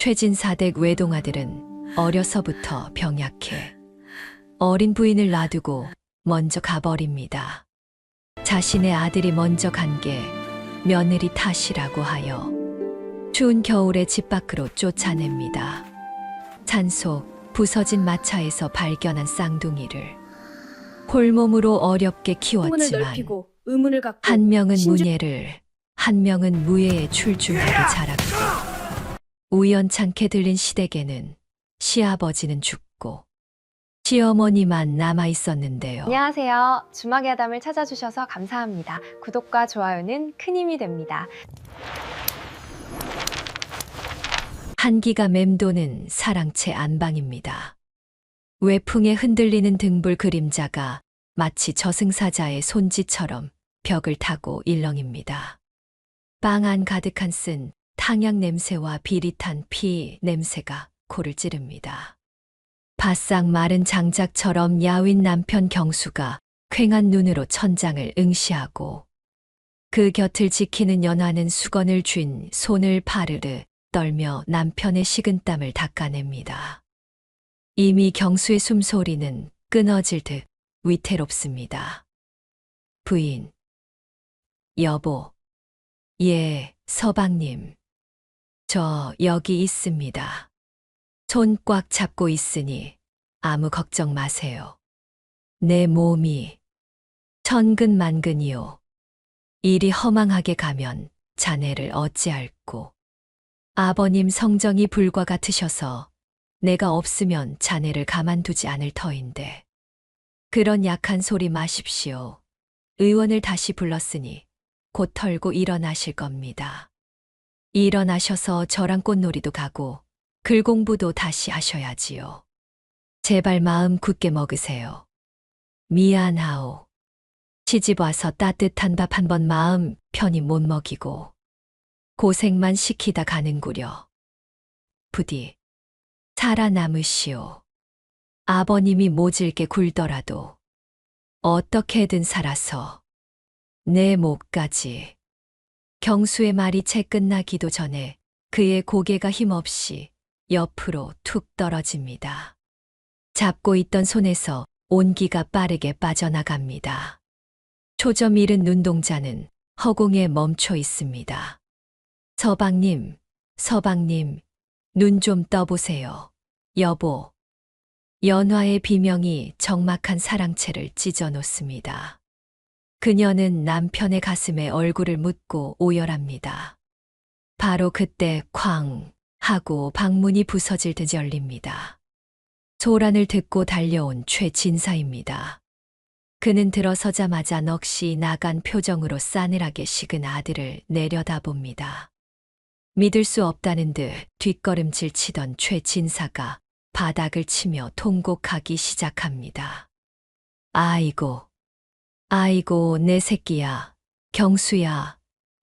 최진사댁 외동아들은 어려서부터 병약해 어린 부인을 놔두고 먼저 가버립니다. 자신의 아들이 먼저 간 게 며느리 탓이라고 하여 추운 겨울에 집 밖으로 쫓아냅니다. 산속 부서진 마차에서 발견한 쌍둥이를 홀몸으로 어렵게 문을 키웠지만 넓히고 의문을 갖고 한 명은 신주- 문예를, 한 명은 무예에 출중하게 자랐고 우연찮게 들린 시댁에는 시아버지는 죽고 시어머니만 남아 있었는데요. 안녕하세요. 주막의 아담을 찾아주셔서 감사합니다. 구독과 좋아요는 큰 힘이 됩니다. 한기가 맴도는 사랑채 안방입니다. 외풍에 흔들리는 등불 그림자가 마치 저승사자의 손짓처럼 벽을 타고 일렁입니다. 방 안 가득한 쓴 탕약 냄새와 비릿한 피 냄새가 코를 찌릅니다. 바싹 마른 장작처럼 야윈 남편 경수가 퀭한 눈으로 천장을 응시하고 그 곁을 지키는 연화는 수건을 쥔 손을 파르르 떨며 남편의 식은땀을 닦아냅니다. 이미 경수의 숨소리는 끊어질 듯 위태롭습니다. 부인, 여보, 예, 서방님, 저 여기 있습니다. 손 꽉 잡고 있으니 아무 걱정 마세요. 내 몸이 천근만근이요. 일이 허망하게 가면 자네를 어찌할꼬. 아버님 성정이 불과 같으셔서 내가 없으면 자네를 가만두지 않을 터인데. 그런 약한 소리 마십시오. 의원을 다시 불렀으니 곧 털고 일어나실 겁니다. 일어나셔서 저랑 꽃놀이도 가고 글 공부도 다시 하셔야지요. 제발 마음 굳게 먹으세요. 미안하오. 시집 와서 따뜻한 밥 한 번 마음 편히 못 먹이고 고생만 시키다 가는구려. 부디 살아남으시오. 아버님이 모질게 굴더라도 어떻게든 살아서 내 목까지. 경수의 말이 채 끝나기도 전에 그의 고개가 힘없이 옆으로 툭 떨어집니다. 잡고 있던 손에서 온기가 빠르게 빠져나갑니다. 초점 잃은 눈동자는 허공에 멈춰 있습니다. 서방님, 서방님, 눈 좀 떠보세요. 여보. 연화의 비명이 적막한 사랑채를 찢어놓습니다. 그녀는 남편의 가슴에 얼굴을 묻고 오열합니다. 바로 그때 쾅 하고 방문이 부서질 듯 열립니다. 소란을 듣고 달려온 최진사입니다. 그는 들어서자마자 넋이 나간 표정으로 싸늘하게 식은 아들을 내려다봅니다. 믿을 수 없다는 듯 뒷걸음질 치던 최진사가 바닥을 치며 통곡하기 시작합니다. 아이고, 아이고 내 새끼야, 경수야,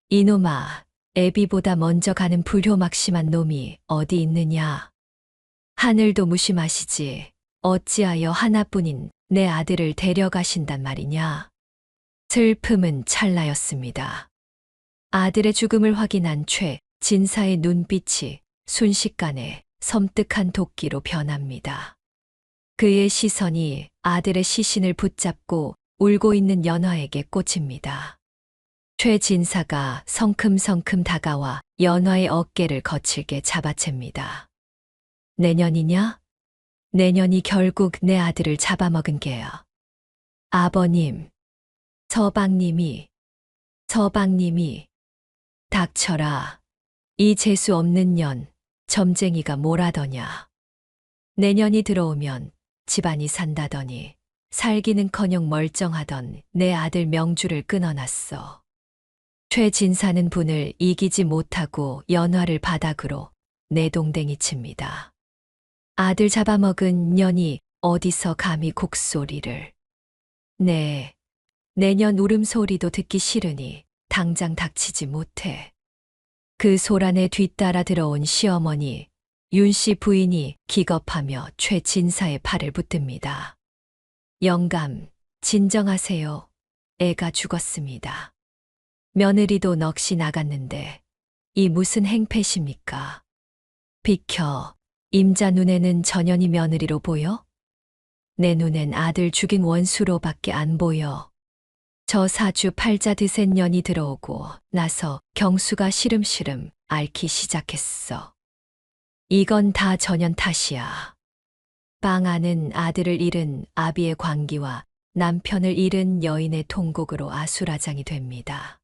이놈아, 애비보다 먼저 가는 불효막심한 놈이 어디 있느냐. 하늘도 무심하시지 어찌하여 하나뿐인 내 아들을 데려가신단 말이냐. 슬픔은 찰나였습니다. 아들의 죽음을 확인한 최진사의 눈빛이 순식간에 섬뜩한 도끼로 변합니다. 그의 시선이 아들의 시신을 붙잡고 울고 있는 연화에게 꽂힙니다. 최진사가 성큼성큼 다가와 연화의 어깨를 거칠게 잡아챕니다. 내년이냐? 내년이 결국 내 아들을 잡아먹은 게야. 아버님, 서방님이, 닥쳐라. 이 재수 없는 년, 점쟁이가 뭘 하더냐. 내년이 들어오면 집안이 산다더니 살기는커녕 멀쩡하던 내 아들 명주를 끊어놨어. 최진사는 분을 이기지 못하고 연화를 바닥으로 내동댕이 칩니다. 아들 잡아먹은 년이 어디서 감히 곡소리를. 네, 내년 울음소리도 듣기 싫으니 당장 닥치지 못해. 그 소란에 뒤따라 들어온 시어머니 윤씨 부인이 기겁하며 최진사의 팔을 붙듭니다. 영감, 진정하세요. 애가 죽었습니다. 며느리도 넋이 나갔는데 이 무슨 행패십니까? 비켜. 임자 눈에는 전현이 며느리로 보여? 내 눈엔 아들 죽인 원수로밖에 안 보여. 저 사주 팔자 드센 년이 들어오고 나서 경수가 시름시름 앓기 시작했어. 이건 다 전현 탓이야. 빵 안은 아들을 잃은 아비의 광기와 남편을 잃은 여인의 통곡으로 아수라장이 됩니다.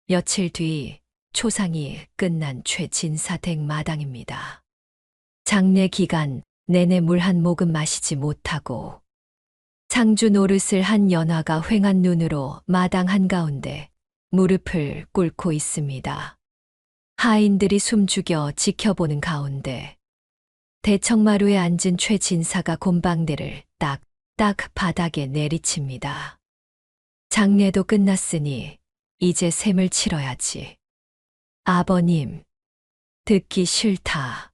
며칠 뒤 초상이 끝난 최진사 댁 마당입니다. 장례 기간 내내 물 한 모금 마시지 못하고 상주 노릇을 한 연화가 휑한 눈으로 마당 한가운데 무릎을 꿇고 있습니다. 하인들이 숨죽여 지켜보는 가운데 대청마루에 앉은 최진사가 곰방대를 딱딱 바닥에 내리칩니다. 장례도 끝났으니 이제 셈을 치러야지. 아버님, 듣기 싫다.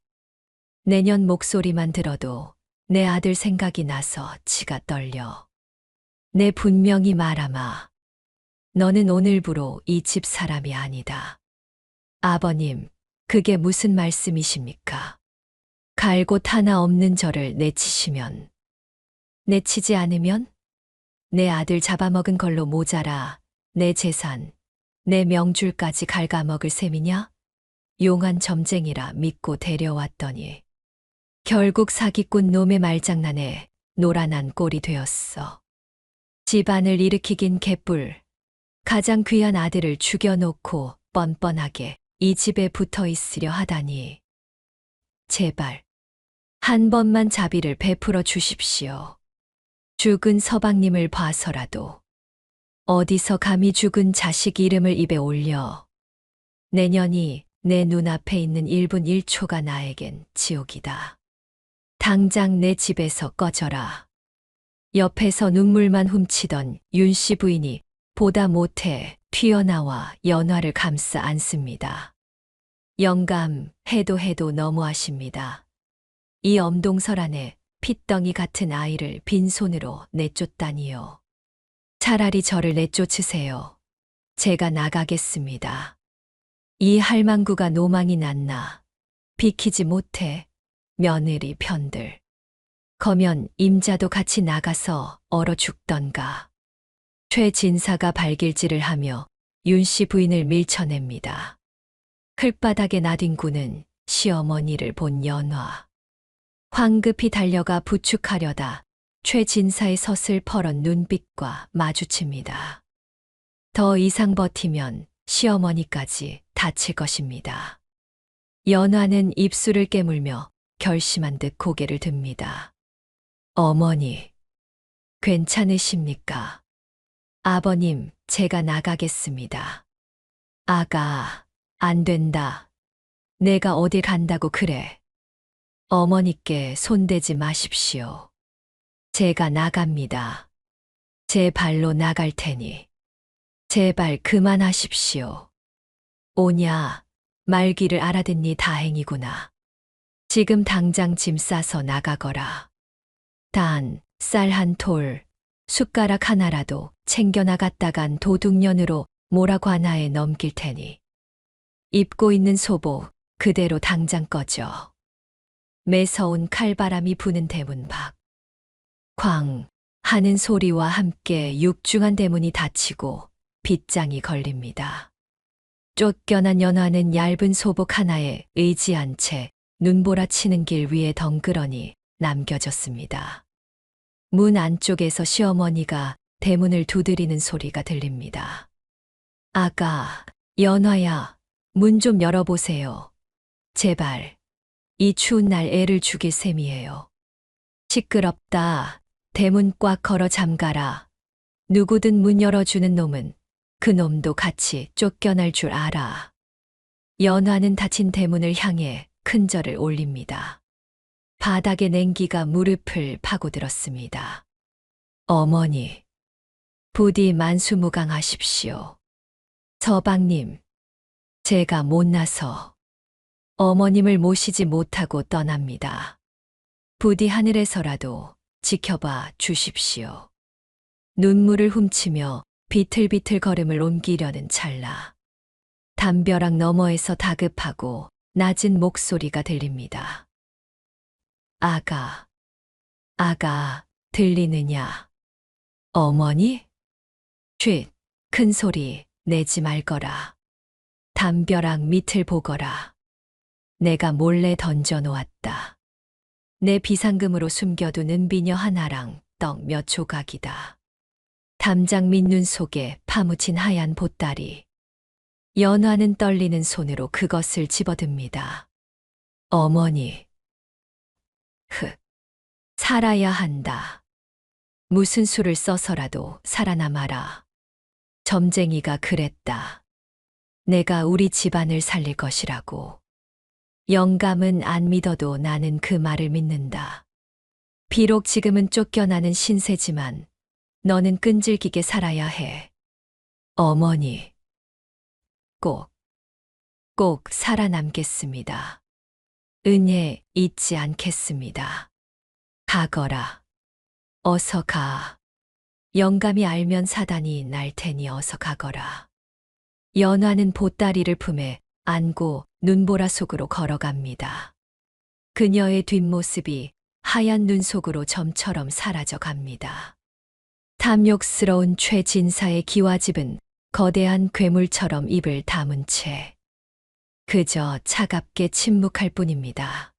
내년 목소리만 들어도 내 아들 생각이 나서 치가 떨려. 내 분명히 말하마. 너는 오늘부로 이 집 사람이 아니다. 아버님, 그게 무슨 말씀이십니까? 갈 곳 하나 없는 저를 내치시면, 내치지 않으면? 내 아들 잡아먹은 걸로 모자라 내 재산, 내 명줄까지 갉아먹을 셈이냐? 용한 점쟁이라 믿고 데려왔더니 결국 사기꾼 놈의 말장난에 노란한 꼴이 되었어. 집안을 일으키긴 개뿔. 가장 귀한 아들을 죽여놓고 뻔뻔하게 이 집에 붙어 있으려 하다니. 제발 한 번만 자비를 베풀어 주십시오. 죽은 서방님을 봐서라도 어디서 감히 죽은 자식 이름을 입에 올려. 내년이 내 눈앞에 있는 1분 1초가 나에겐 지옥이다. 당장 내 집에서 꺼져라. 옆에서 눈물만 훔치던 윤씨 부인이 보다 못해 튀어나와 연화를 감싸 안습니다. 영감, 해도 너무하십니다. 이 엄동설 안에 핏덩이 같은 아이를 빈손으로 내쫓다니요. 차라리 저를 내쫓으세요. 제가 나가겠습니다. 이 할망구가 노망이 났나. 비키지 못해 며느리 편들. 거면 임자도 같이 나가서 얼어 죽던가. 최진사가 발길질을 하며 윤씨 부인을 밀쳐냅니다. 흘바닥에 나뒹구는 시어머니를 본 연화. 황급히 달려가 부축하려다 최진사의 서슬 퍼런 눈빛과 마주칩니다. 더 이상 버티면 시어머니까지 다칠 것입니다. 연화는 입술을 깨물며 결심한 듯 고개를 듭니다. 어머니, 괜찮으십니까? 아버님, 제가 나가겠습니다. 아가, 안 된다. 내가 어딜 간다고 그래. 어머니께 손대지 마십시오. 제가 나갑니다. 제 발로 나갈 테니 제발 그만하십시오. 오냐, 말귀를 알아듣니 다행이구나. 지금 당장 짐 싸서 나가거라. 단, 쌀 한 톨, 숟가락 하나라도 챙겨 나갔다간 도둑년으로 모라관하에 넘길 테니. 입고 있는 소복 그대로 당장 꺼져. 매서운 칼바람이 부는 대문 밖. 쾅 하는 소리와 함께 육중한 대문이 닫히고 빗장이 걸립니다. 쫓겨난 연화는 얇은 소복 하나에 의지한 채 눈보라치는 길 위에 덩그러니 남겨졌습니다. 문 안쪽에서 시어머니가 대문을 두드리는 소리가 들립니다. 아가, 연화야, 문 좀 열어보세요. 제발, 이 추운 날 애를 죽일 셈이에요. 시끄럽다. 대문 꽉 걸어 잠가라. 누구든 문 열어주는 놈은 그 놈도 같이 쫓겨날 줄 알아. 연화는 닫힌 대문을 향해 큰절을 올립니다. 바닥에 냉기가 무릎을 파고들었습니다. 어머니, 부디 만수무강하십시오. 서방님, 제가 못나서 어머님을 모시지 못하고 떠납니다. 부디 하늘에서라도 지켜봐 주십시오. 눈물을 훔치며 비틀비틀 걸음을 옮기려는 찰나. 담벼락 너머에서 다급하고 낮은 목소리가 들립니다. 아가, 아가, 들리느냐? 어머니? 쉿, 큰 소리 내지 말거라. 담벼락 밑을 보거라. 내가 몰래 던져 놓았다. 내 비상금으로 숨겨둔 은비녀 하나랑 떡 몇 조각이다. 담장 밑눈 속에 파묻힌 하얀 보따리. 연화는 떨리는 손으로 그것을 집어듭니다. 어머니. 살아야 한다. 무슨 수를 써서라도 살아남아라. 점쟁이가 그랬다. 내가 우리 집안을 살릴 것이라고. 영감은 안 믿어도 나는 그 말을 믿는다. 비록 지금은 쫓겨나는 신세지만 너는 끈질기게 살아야 해. 어머니. 꼭 살아남겠습니다. 은혜 잊지 않겠습니다. 가거라. 어서 가. 영감이 알면 사단이 날 테니 어서 가거라. 연화는 보따리를 품에 안고 눈보라 속으로 걸어갑니다. 그녀의 뒷모습이 하얀 눈 속으로 점처럼 사라져 갑니다. 탐욕스러운 최진사의 기와집은 거대한 괴물처럼 입을 다문 채 그저 차갑게 침묵할 뿐입니다.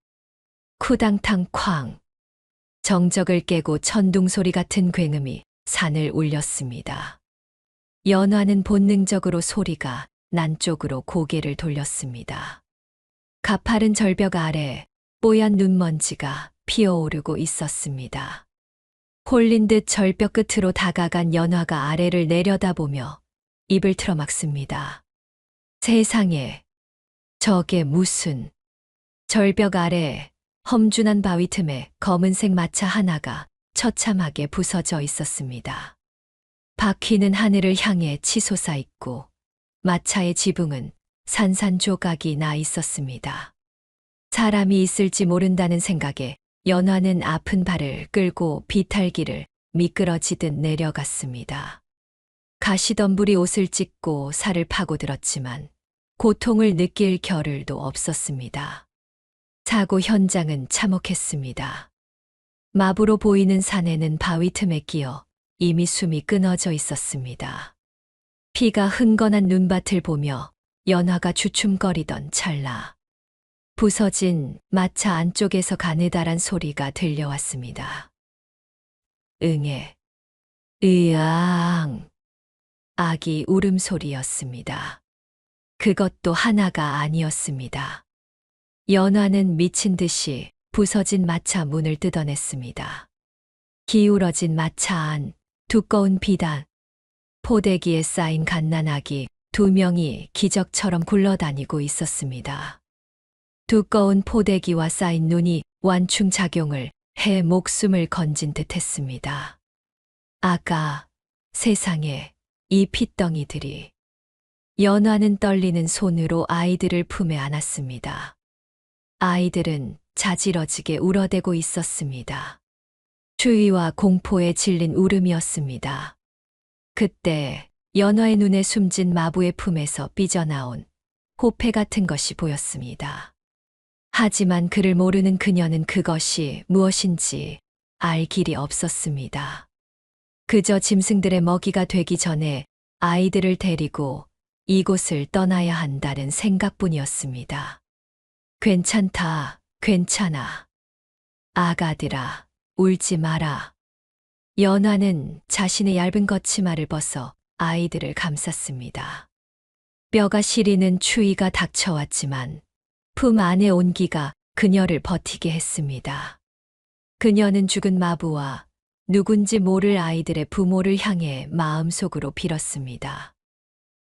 쿠당탕 쾅. 정적을 깨고 천둥소리 같은 굉음이 산을 울렸습니다. 연화는 본능적으로 소리가 난 쪽으로 고개를 돌렸습니다. 가파른 절벽 아래 뽀얀 눈먼지가 피어오르고 있었습니다. 홀린 듯 절벽 끝으로 다가간 연화가 아래를 내려다보며 입을 틀어막습니다. 세상에, 저게 무슨... 절벽 아래 험준한 바위 틈에 검은색 마차 하나가 처참하게 부서져 있었습니다. 바퀴는 하늘을 향해 치솟아 있고 마차의 지붕은 산산조각이 나 있었습니다. 사람이 있을지 모른다는 생각에 연화는 아픈 발을 끌고 비탈길을 미끄러지듯 내려갔습니다. 가시덤불이 옷을 찢고 살을 파고들었지만 고통을 느낄 겨를도 없었습니다. 사고 현장은 참혹했습니다. 마부로 보이는 산에는 바위 틈에 끼어 이미 숨이 끊어져 있었습니다. 피가 흥건한 눈밭을 보며 연화가 주춤거리던 찰나 부서진 마차 안쪽에서 가느다란 소리가 들려왔습니다. 응애, 으앙. 아기 울음소리였습니다. 그것도 하나가 아니었습니다. 연화는 미친 듯이 부서진 마차 문을 뜯어냈습니다. 기울어진 마차 안, 두꺼운 비단, 포대기에 쌓인 갓난아기 2명이 기적처럼 굴러다니고 있었습니다. 두꺼운 포대기와 쌓인 눈이 완충작용을 해 목숨을 건진 듯 했습니다. 아가, 세상에, 이 핏덩이들이. 연화는 떨리는 손으로 아이들을 품에 안았습니다. 아이들은 자지러지게 울어대고 있었습니다. 추위와 공포에 질린 울음이었습니다. 그때 연화의 눈에 숨진 마부의 품에서 삐져나온 호패 같은 것이 보였습니다. 하지만 그를 모르는 그녀는 그것이 무엇인지 알 길이 없었습니다. 그저 짐승들의 먹이가 되기 전에 아이들을 데리고 이곳을 떠나야 한다는 생각뿐이었습니다. 괜찮다, 괜찮아. 아가들아, 울지 마라. 연화는 자신의 얇은 걷치마를 벗어 아이들을 감쌌습니다. 뼈가 시리는 추위가 닥쳐왔지만 품 안의 온기가 그녀를 버티게 했습니다. 그녀는 죽은 마부와 누군지 모를 아이들의 부모를 향해 마음속으로 빌었습니다.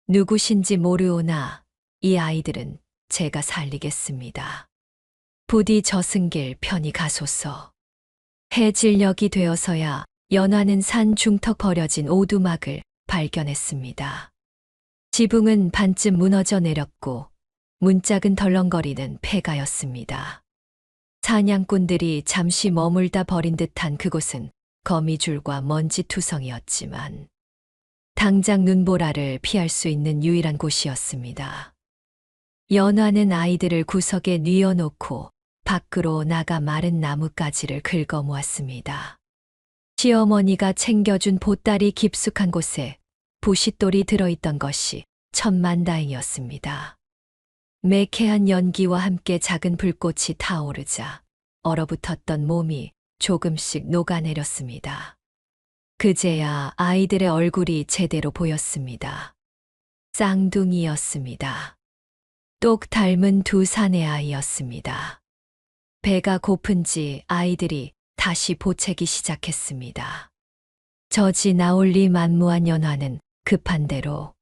누구신지 모르오나 이 아이들은 제가 살리겠습니다. 부디 저승길 편히 가소서. 해질녘이 되어서야 연화는 산 중턱 버려진 오두막을 발견했습니다. 지붕은 반쯤 무너져 내렸고 문짝은 덜렁거리는 폐가였습니다. 사냥꾼들이 잠시 머물다 버린 듯한 그곳은 거미줄과 먼지투성이었지만 당장 눈보라를 피할 수 있는 유일한 곳이었습니다. 연화는 아이들을 구석에 뉘어놓고 밖으로 나가 마른 나뭇가지를 긁어 모았습니다. 시어머니가 챙겨준 보따리 깊숙한 곳에 부싯돌이 들어있던 것이 천만다행이었습니다. 매캐한 연기와 함께 작은 불꽃이 타오르자 얼어붙었던 몸이 조금씩 녹아내렸습니다. 그제야 아이들의 얼굴이 제대로 보였습니다. 쌍둥이였습니다. 똑 닮은 두 사내 아이였습니다. 배가 고픈지 아이들이 다시 보채기 시작했습니다. 젖이 나올리 만무한 연화는 급한 대로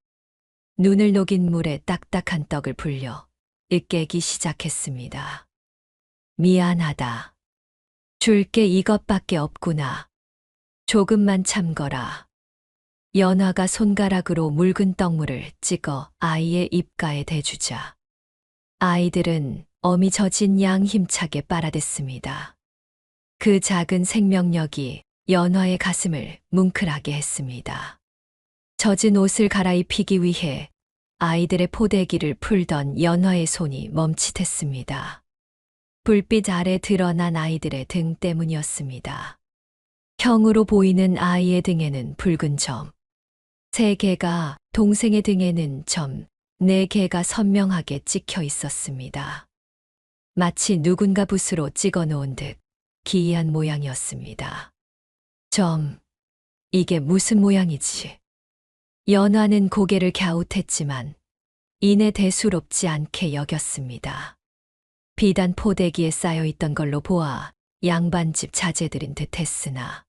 눈을 녹인 물에 딱딱한 떡을 불려 으깨기 시작했습니다. 미안하다. 줄게 이것밖에 없구나. 조금만 참거라. 연화가 손가락으로 묽은 떡물을 찍어 아이의 입가에 대주자 아이들은 어미 젖은 양 힘차게 빨아댔습니다. 그 작은 생명력이 연화의 가슴을 뭉클하게 했습니다. 젖은 옷을 갈아입히기 위해 아이들의 포대기를 풀던 연화의 손이 멈칫했습니다. 불빛 아래 드러난 아이들의 등 때문이었습니다. 형으로 보이는 아이의 등에는 붉은 점, 3개가 동생의 등에는 점, 4개가 선명하게 찍혀 있었습니다. 마치 누군가 붓으로 찍어 놓은 듯 기이한 모양이었습니다. 점, 이게 무슨 모양이지? 연화는 고개를 갸웃했지만 이내 대수롭지 않게 여겼습니다. 비단 포대기에 쌓여있던 걸로 보아 양반집 자제들인 듯 했으나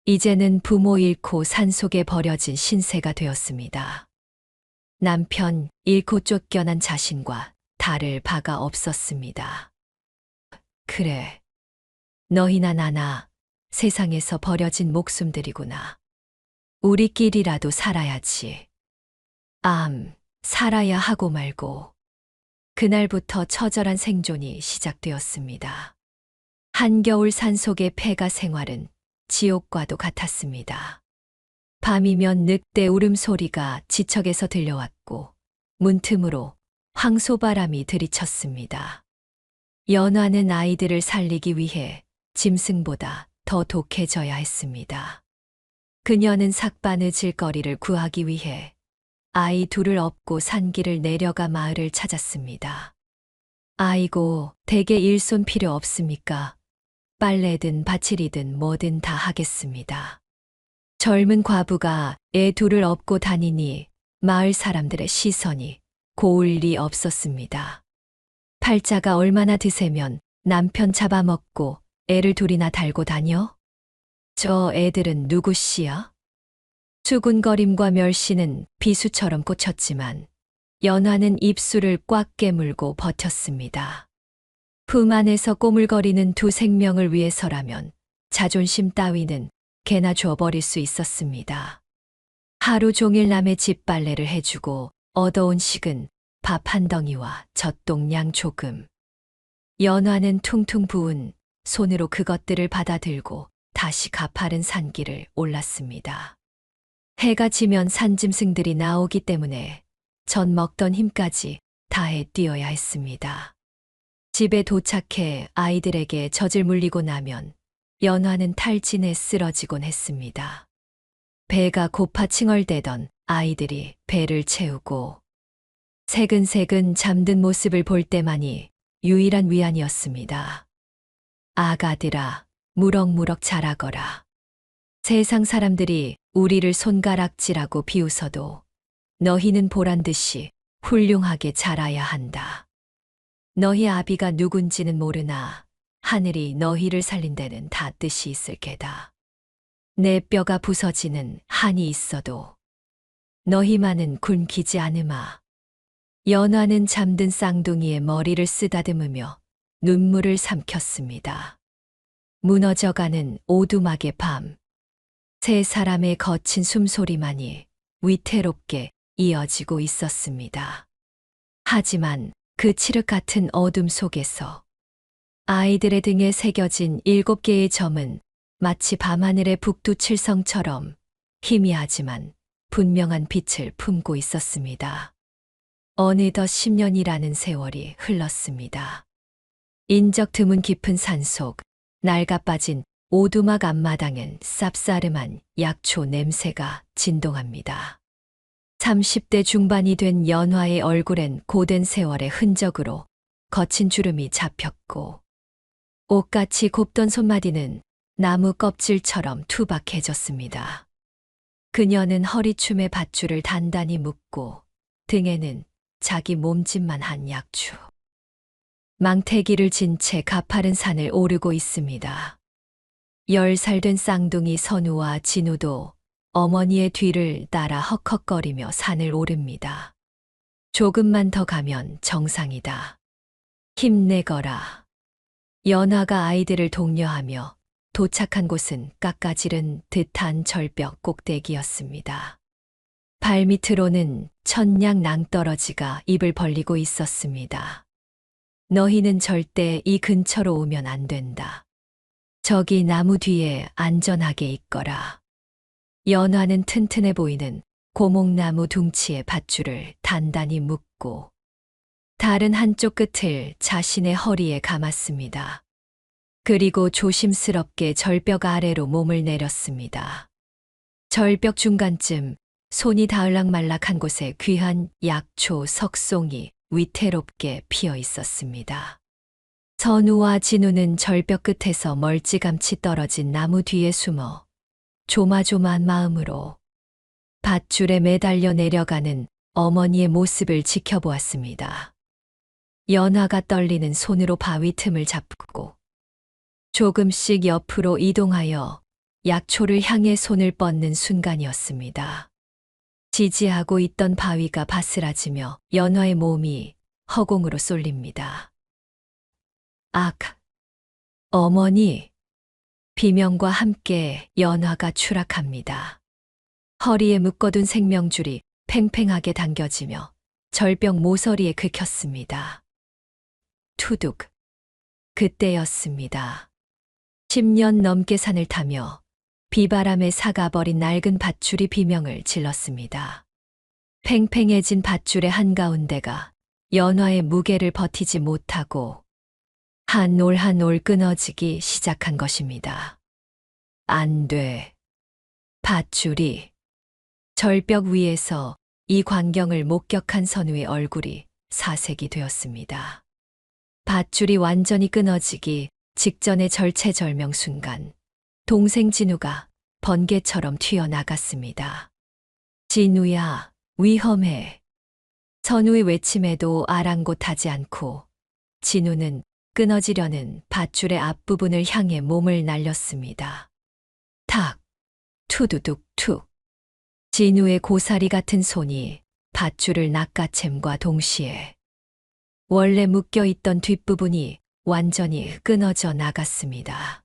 이제는 부모 잃고 산속에 버려진 신세가 되었습니다. 남편 잃고 쫓겨난 자신과 다를 바가 없었습니다. 그래, 너희나 나나 세상에서 버려진 목숨들이구나. 우리끼리라도 살아야지. 살아야 하고 말고. 그날부터 처절한 생존이 시작되었습니다. 한겨울 산속의 폐가 생활은 지옥과도 같았습니다. 밤이면 늑대 울음소리가 지척에서 들려왔고 문틈으로 황소바람이 들이쳤습니다. 연화는 아이들을 살리기 위해 짐승보다 더 독해져야 했습니다. 그녀는 삭바느질 거리를 구하기 위해 아이 둘을 업고 산길을 내려가 마을을 찾았습니다. 아이고, 댁에 일손 필요 없습니까? 빨래든 밭일이든 뭐든 다 하겠습니다. 젊은 과부가 애 둘을 업고 다니니 마을 사람들의 시선이 고울 리 없었습니다. 팔자가 얼마나 드세면 남편 잡아먹고 애를 둘이나 달고 다녀? 저 애들은 누구씨야? 수군거림과 멸시는 비수처럼 꽂혔지만 연화는 입술을 꽉 깨물고 버텼습니다. 품 안에서 꼬물거리는 두 생명을 위해서라면 자존심 따위는 개나 줘버릴 수 있었습니다. 하루 종일 남의 집 빨래를 해주고 얻어온 식은 밥 한 덩이와 젖동량 조금. 연화는 퉁퉁 부은 손으로 그것들을 받아들고 다시 가파른 산길을 올랐습니다. 해가 지면 산짐승들이 나오기 때문에 전 먹던 힘까지 다해 뛰어야 했습니다. 집에 도착해 아이들에게 젖을 물리고 나면 연화는 탈진해 쓰러지곤 했습니다. 배가 고파 칭얼대던 아이들이 배를 채우고 새근새근 잠든 모습을 볼 때만이 유일한 위안이었습니다. 아가들아, 무럭무럭 자라거라. 세상 사람들이 우리를 손가락질하고 비웃어도 너희는 보란듯이 훌륭하게 자라야 한다. 너희 아비가 누군지는 모르나 하늘이 너희를 살린 데는 다 뜻이 있을 게다. 내 뼈가 부서지는 한이 있어도 너희만은 굶기지 않으마. 연화는 잠든 쌍둥이의 머리를 쓰다듬으며 눈물을 삼켰습니다. 무너져가는 오두막의 밤. 세 사람의 거친 숨소리만이 위태롭게 이어지고 있었습니다. 하지만 그 칠흑 같은 어둠 속에서 아이들의 등에 새겨진 7개의 점은 마치 밤하늘의 북두칠성처럼 희미하지만 분명한 빛을 품고 있었습니다. 어느덧 10년이라는 세월이 흘렀습니다. 인적 드문 깊은 산속, 낡아빠진 오두막 앞마당엔 쌉싸름한 약초 냄새가 진동합니다. 30대 중반이 된 연화의 얼굴엔 고된 세월의 흔적으로 거친 주름이 잡혔고, 옷같이 곱던 손마디는 나무 껍질처럼 투박해졌습니다. 그녀는 허리춤에 밧줄을 단단히 묶고 등에는 자기 몸짓만 한 약주. 망태기를 진 채 가파른 산을 오르고 있습니다. 10살 된 쌍둥이 선우와 진우도 어머니의 뒤를 따라 헉헉거리며 산을 오릅니다. 조금만 더 가면 정상이다. 힘내거라. 연화가 아이들을 독려하며 도착한 곳은 깎아지른 듯한 절벽 꼭대기였습니다. 발밑으로는 천냥 낭떠러지가 입을 벌리고 있었습니다. 너희는 절대 이 근처로 오면 안 된다. 저기 나무 뒤에 안전하게 있거라. 연화는 튼튼해 보이는 고목나무 둥치에 밧줄을 단단히 묶고 다른 한쪽 끝을 자신의 허리에 감았습니다. 그리고 조심스럽게 절벽 아래로 몸을 내렸습니다. 절벽 중간쯤 손이 닿을락말락한 곳에 귀한 약초 석송이 위태롭게 피어 있었습니다. 선우와 진우는 절벽 끝에서 멀찌감치 떨어진 나무 뒤에 숨어 조마조마한 마음으로 밧줄에 매달려 내려가는 어머니의 모습을 지켜보았습니다. 연화가 떨리는 손으로 바위 틈을 잡고 조금씩 옆으로 이동하여 약초를 향해 손을 뻗는 순간이었습니다. 지지하고 있던 바위가 바스라지며 연화의 몸이 허공으로 쏠립니다. 악! 어머니! 비명과 함께 연화가 추락합니다. 허리에 묶어둔 생명줄이 팽팽하게 당겨지며 절벽 모서리에 긁혔습니다. 투둑! 그때였습니다. 10년 넘게 산을 타며 비바람에 사가버린 낡은 밧줄이 비명을 질렀습니다. 팽팽해진 밧줄의 한가운데가 연화의 무게를 버티지 못하고 한 올 한 올 끊어지기 시작한 것입니다. 안 돼. 밧줄이. 절벽 위에서 이 광경을 목격한 선우의 얼굴이 사색이 되었습니다. 밧줄이 완전히 끊어지기 직전의 절체절명 순간 동생 진우가 번개처럼 튀어나갔습니다. 진우야, 위험해. 선우의 외침에도 아랑곳하지 않고 진우는 끊어지려는 밧줄의 앞부분을 향해 몸을 날렸습니다. 탁! 투두둑 툭! 진우의 고사리 같은 손이 밧줄을 낚아챔과 동시에 원래 묶여있던 뒷부분이 완전히 끊어져 나갔습니다.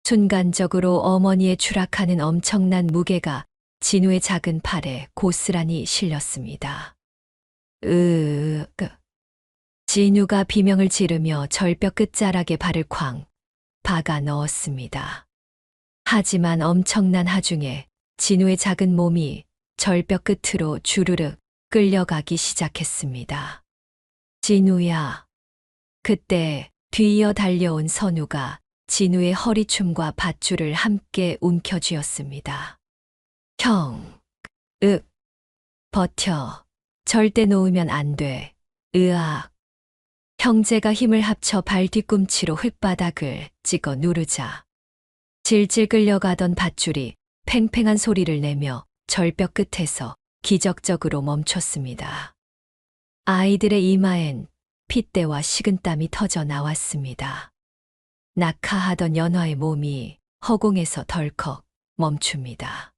순간적으로 어머니의 추락하는 엄청난 무게가 진우의 작은 팔에 고스란히 실렸습니다. 진우가 비명을 지르며 절벽 끝자락에 발을 쾅 박아 넣었습니다. 하지만 엄청난 하중에 진우의 작은 몸이 절벽 끝으로 주르륵 끌려가기 시작했습니다. 진우야. 그때 뒤이어 달려온 선우가 진우의 허리춤과 밧줄을 함께 움켜쥐었습니다. 형, 버텨. 절대 놓으면 안 돼. 으악. 형제가 힘을 합쳐 발 뒤꿈치로 흙바닥을 찍어 누르자 질질 끌려가던 밧줄이 팽팽한 소리를 내며 절벽 끝에서 기적적으로 멈췄습니다. 아이들의 이마엔 핏대와 식은땀이 터져 나왔습니다. 낙하하던 연화의 몸이 허공에서 덜컥 멈춥니다.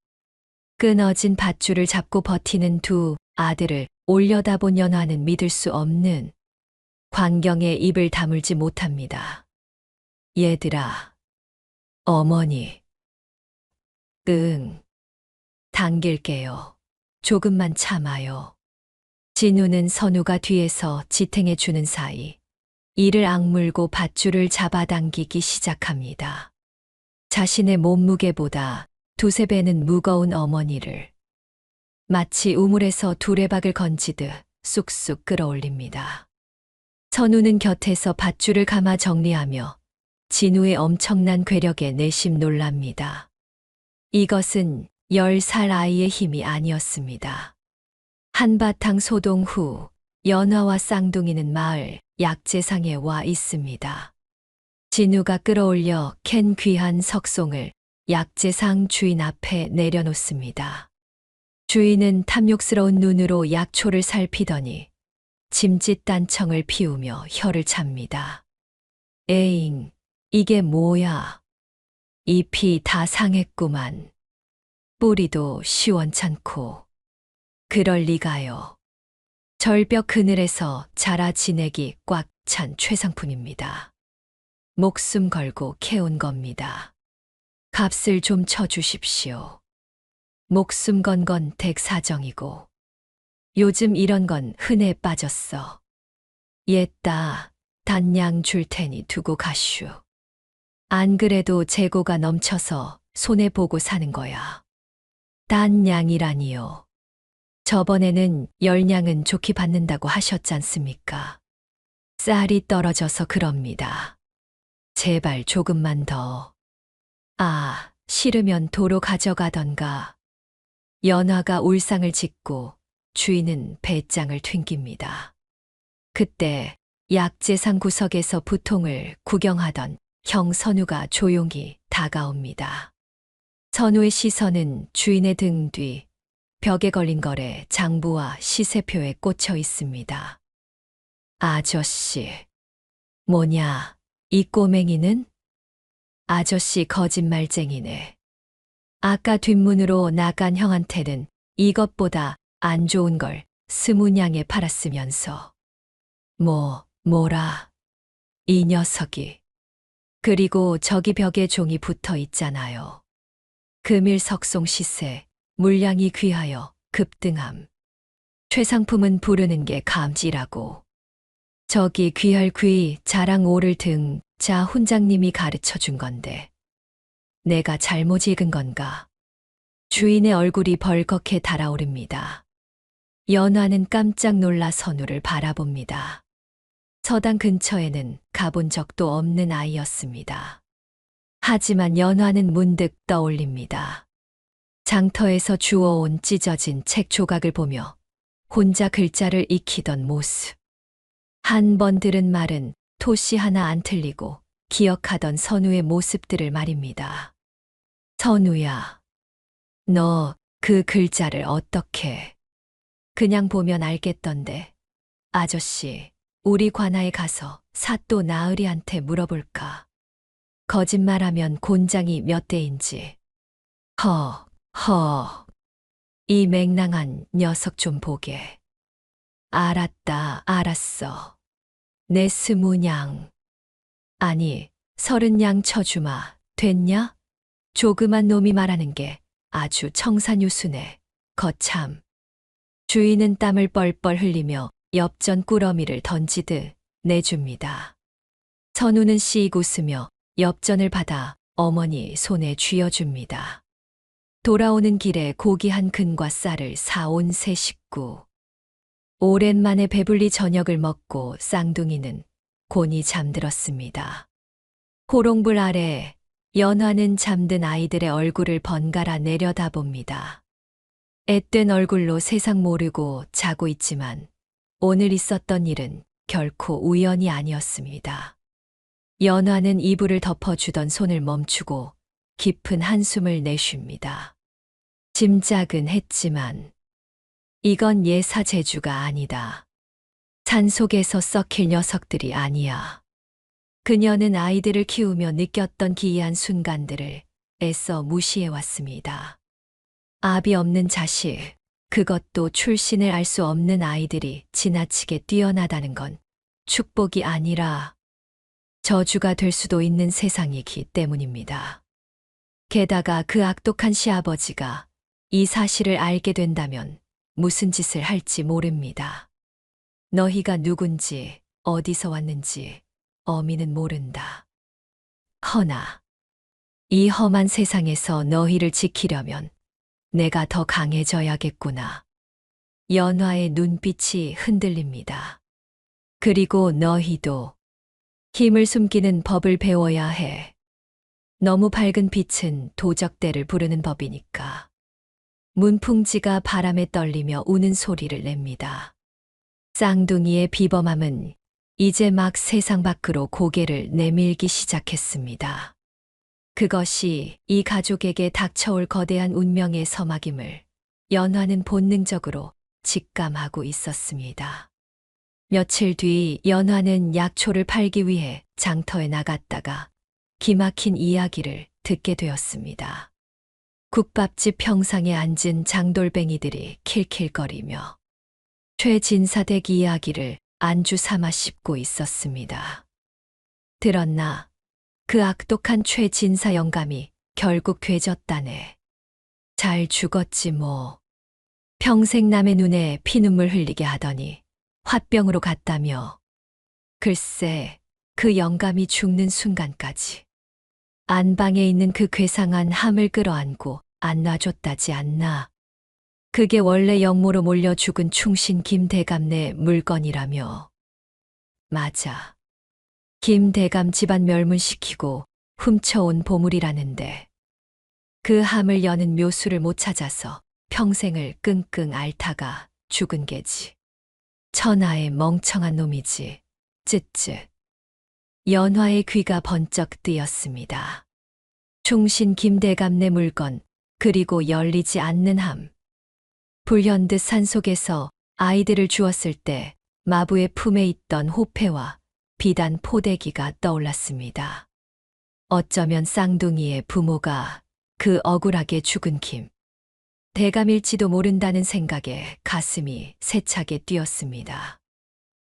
끊어진 밧줄을 잡고 버티는 두 아들을 올려다본 연화는 믿을 수 없는 광경에 입을 다물지 못합니다. 얘들아, 어머니. 응. 당길게요. 조금만 참아요. 진우는 선우가 뒤에서 지탱해 주는 사이 이를 악물고 밧줄을 잡아당기기 시작합니다. 자신의 몸무게보다 두세 배는 무거운 어머니를 마치 우물에서 두레박을 건지듯 쑥쑥 끌어올립니다. 선우는 곁에서 밧줄을 감아 정리하며 진우의 엄청난 괴력에 내심 놀랍니다. 이것은 10살 아이의 힘이 아니었습니다. 한바탕 소동 후 연화와 쌍둥이는 마을 약재상에 와 있습니다. 진우가 끌어올려 캔 귀한 석송을 약재상 주인 앞에 내려놓습니다. 주인은 탐욕스러운 눈으로 약초를 살피더니 짐짓 단청을 피우며 혀를 찹니다. 에잉, 이게 뭐야? 잎이 다 상했구만. 뿌리도 시원찮고. 그럴 리가요. 절벽 그늘에서 자라 지내기 꽉 찬 최상품입니다. 목숨 걸고 캐온 겁니다. 값을 좀 쳐주십시오. 목숨 건 건 댁사정이고 요즘 이런 건 흔해 빠졌어. 옛다 단양 줄 테니 두고 가슈. 안 그래도 재고가 넘쳐서 손해보고 사는 거야. 단양이라니요. 저번에는 10냥은 좋게 받는다고 하셨잖습니까? 쌀이 떨어져서 그럽니다. 제발 조금만 더. 아, 싫으면 도로 가져가던가. 연화가 울상을 짓고 주인은 배짱을 튕깁니다. 그때 약재상 구석에서 부통을 구경하던 형 선우가 조용히 다가옵니다. 선우의 시선은 주인의 등 뒤 벽에 걸린 거래 장부와 시세표에 꽂혀 있습니다. 아저씨, 뭐냐, 이 꼬맹이는? 아저씨 거짓말쟁이네. 아까 뒷문으로 나간 형한테는 이것보다 안 좋은 걸 20냥에 팔았으면서. 뭐라. 이 녀석이. 그리고 저기 벽에 종이 붙어 있잖아요. 금일 석송 시세, 물량이 귀하여 급등함. 최상품은 부르는 게 감지라고. 저기 귀할 귀 자랑 오를 등 자 훈장님이 가르쳐 준 건데. 내가 잘못 읽은 건가? 주인의 얼굴이 벌겋게 달아오릅니다. 연화는 깜짝 놀라 선우를 바라봅니다. 서당 근처에는 가본 적도 없는 아이였습니다. 하지만 연화는 문득 떠올립니다. 장터에서 주워온 찢어진 책 조각을 보며 혼자 글자를 익히던 모습. 한 번 들은 말은 토시 하나 안 틀리고 기억하던 선우의 모습들을 말입니다. 선우야, 너 그 글자를 어떻게? 그냥 보면 알겠던데. 아저씨, 우리 관아에 가서 사또 나으리한테 물어볼까? 거짓말하면 곤장이 몇 대인지. 이 맹랑한 녀석 좀 보게. 알았다, 알았어. 내 20냥. 아니, 30냥 쳐주마. 됐냐? 조그만 놈이 말하는 게 아주 청산유수네. 거참. 주인은 땀을 뻘뻘 흘리며 엽전 꾸러미를 던지듯 내줍니다. 선우는 씩 웃으며 엽전을 받아 어머니 손에 쥐어줍니다. 돌아오는 길에 고기한 근과 쌀을 사온 세 식구. 오랜만에 배불리 저녁을 먹고 쌍둥이는 곤히 잠들었습니다. 호롱불 아래 연화는 잠든 아이들의 얼굴을 번갈아 내려다봅니다. 앳된 얼굴로 세상 모르고 자고 있지만 오늘 있었던 일은 결코 우연이 아니었습니다. 연화는 이불을 덮어주던 손을 멈추고 깊은 한숨을 내쉽니다. 짐작은 했지만 이건 예사 제주가 아니다. 산속에서 썩힐 녀석들이 아니야. 그녀는 아이들을 키우며 느꼈던 기이한 순간들을 애써 무시해왔습니다. 압이 없는 자식, 그것도 출신을 알 수 없는 아이들이 지나치게 뛰어나다는 건 축복이 아니라 저주가 될 수도 있는 세상이기 때문입니다. 게다가 그 악독한 시아버지가 이 사실을 알게 된다면 무슨 짓을 할지 모릅니다. 너희가 누군지 어디서 왔는지 어미는 모른다. 허나 이 험한 세상에서 너희를 지키려면 내가 더 강해져야겠구나. 연화의 눈빛이 흔들립니다. 그리고 너희도 힘을 숨기는 법을 배워야 해. 너무 밝은 빛은 도적대를 부르는 법이니까. 문풍지가 바람에 떨리며 우는 소리를 냅니다. 쌍둥이의 비범함은 이제 막 세상 밖으로 고개를 내밀기 시작했습니다. 그것이 이 가족에게 닥쳐올 거대한 운명의 서막임을 연화는 본능적으로 직감하고 있었습니다. 며칠 뒤 연화는 약초를 팔기 위해 장터에 나갔다가 기막힌 이야기를 듣게 되었습니다. 국밥집 평상에 앉은 장돌뱅이들이 킬킬거리며 최진사댁 이야기를 안주 삼아 씹고 있었습니다. 들었나? 그 악독한 최진사 영감이 결국 되졌다네. 잘 죽었지 뭐. 평생 남의 눈에 피눈물 흘리게 하더니 화병으로 갔다며. 글쎄, 그 영감이 죽는 순간까지 안방에 있는 그 괴상한 함을 끌어안고 안 놔줬다지 않나. 그게 원래 영모로 몰려 죽은 충신 김대감네 물건이라며. 맞아. 김대감 집안 멸문시키고 훔쳐온 보물이라는데 그 함을 여는 묘수를 못 찾아서 평생을 끙끙 앓다가 죽은 게지. 천하의 멍청한 놈이지. 쯧쯧. 연화의 귀가 번쩍 뜨였습니다. 충신 김대감네 물건, 그리고 열리지 않는 함. 불현듯 산속에서 아이들을 주었을 때 마부의 품에 있던 호패와 비단 포대기가 떠올랐습니다. 어쩌면 쌍둥이의 부모가 그 억울하게 죽은 김 대감일지도 모른다는 생각에 가슴이 세차게 뛰었습니다.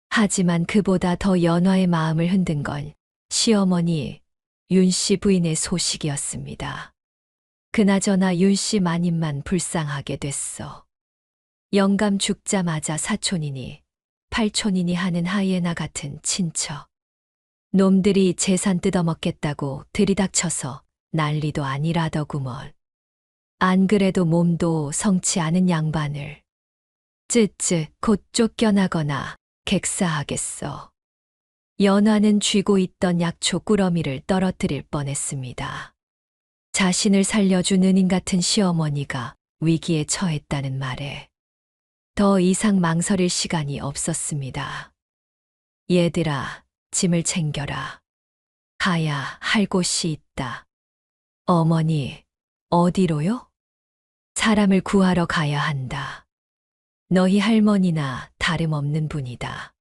하지만 그보다 더 연화의 마음을 흔든 건 시어머니 윤씨 부인의 소식이었습니다. 그나저나 윤씨 마님만 불쌍하게 됐어. 영감 죽자마자 사촌이니 팔촌이니 하는 하이에나 같은 친척. 놈들이 재산 뜯어먹겠다고 들이닥쳐서 난리도 아니라더구먼. 안 그래도 몸도 성치 않은 양반을 쯧쯧 곧 쫓겨나거나 객사하겠어. 연화는 쥐고 있던 약초 꾸러미를 떨어뜨릴 뻔했습니다. 자신을 살려준 은인 같은 시어머니가 위기에 처했다는 말에 더 이상 망설일 시간이 없었습니다. 얘들아, 짐을 챙겨라. 가야 할 곳이 있다. 어머니, 어디로요? 사람을 구하러 가야 한다. 너희 할머니나 다름없는 분이다.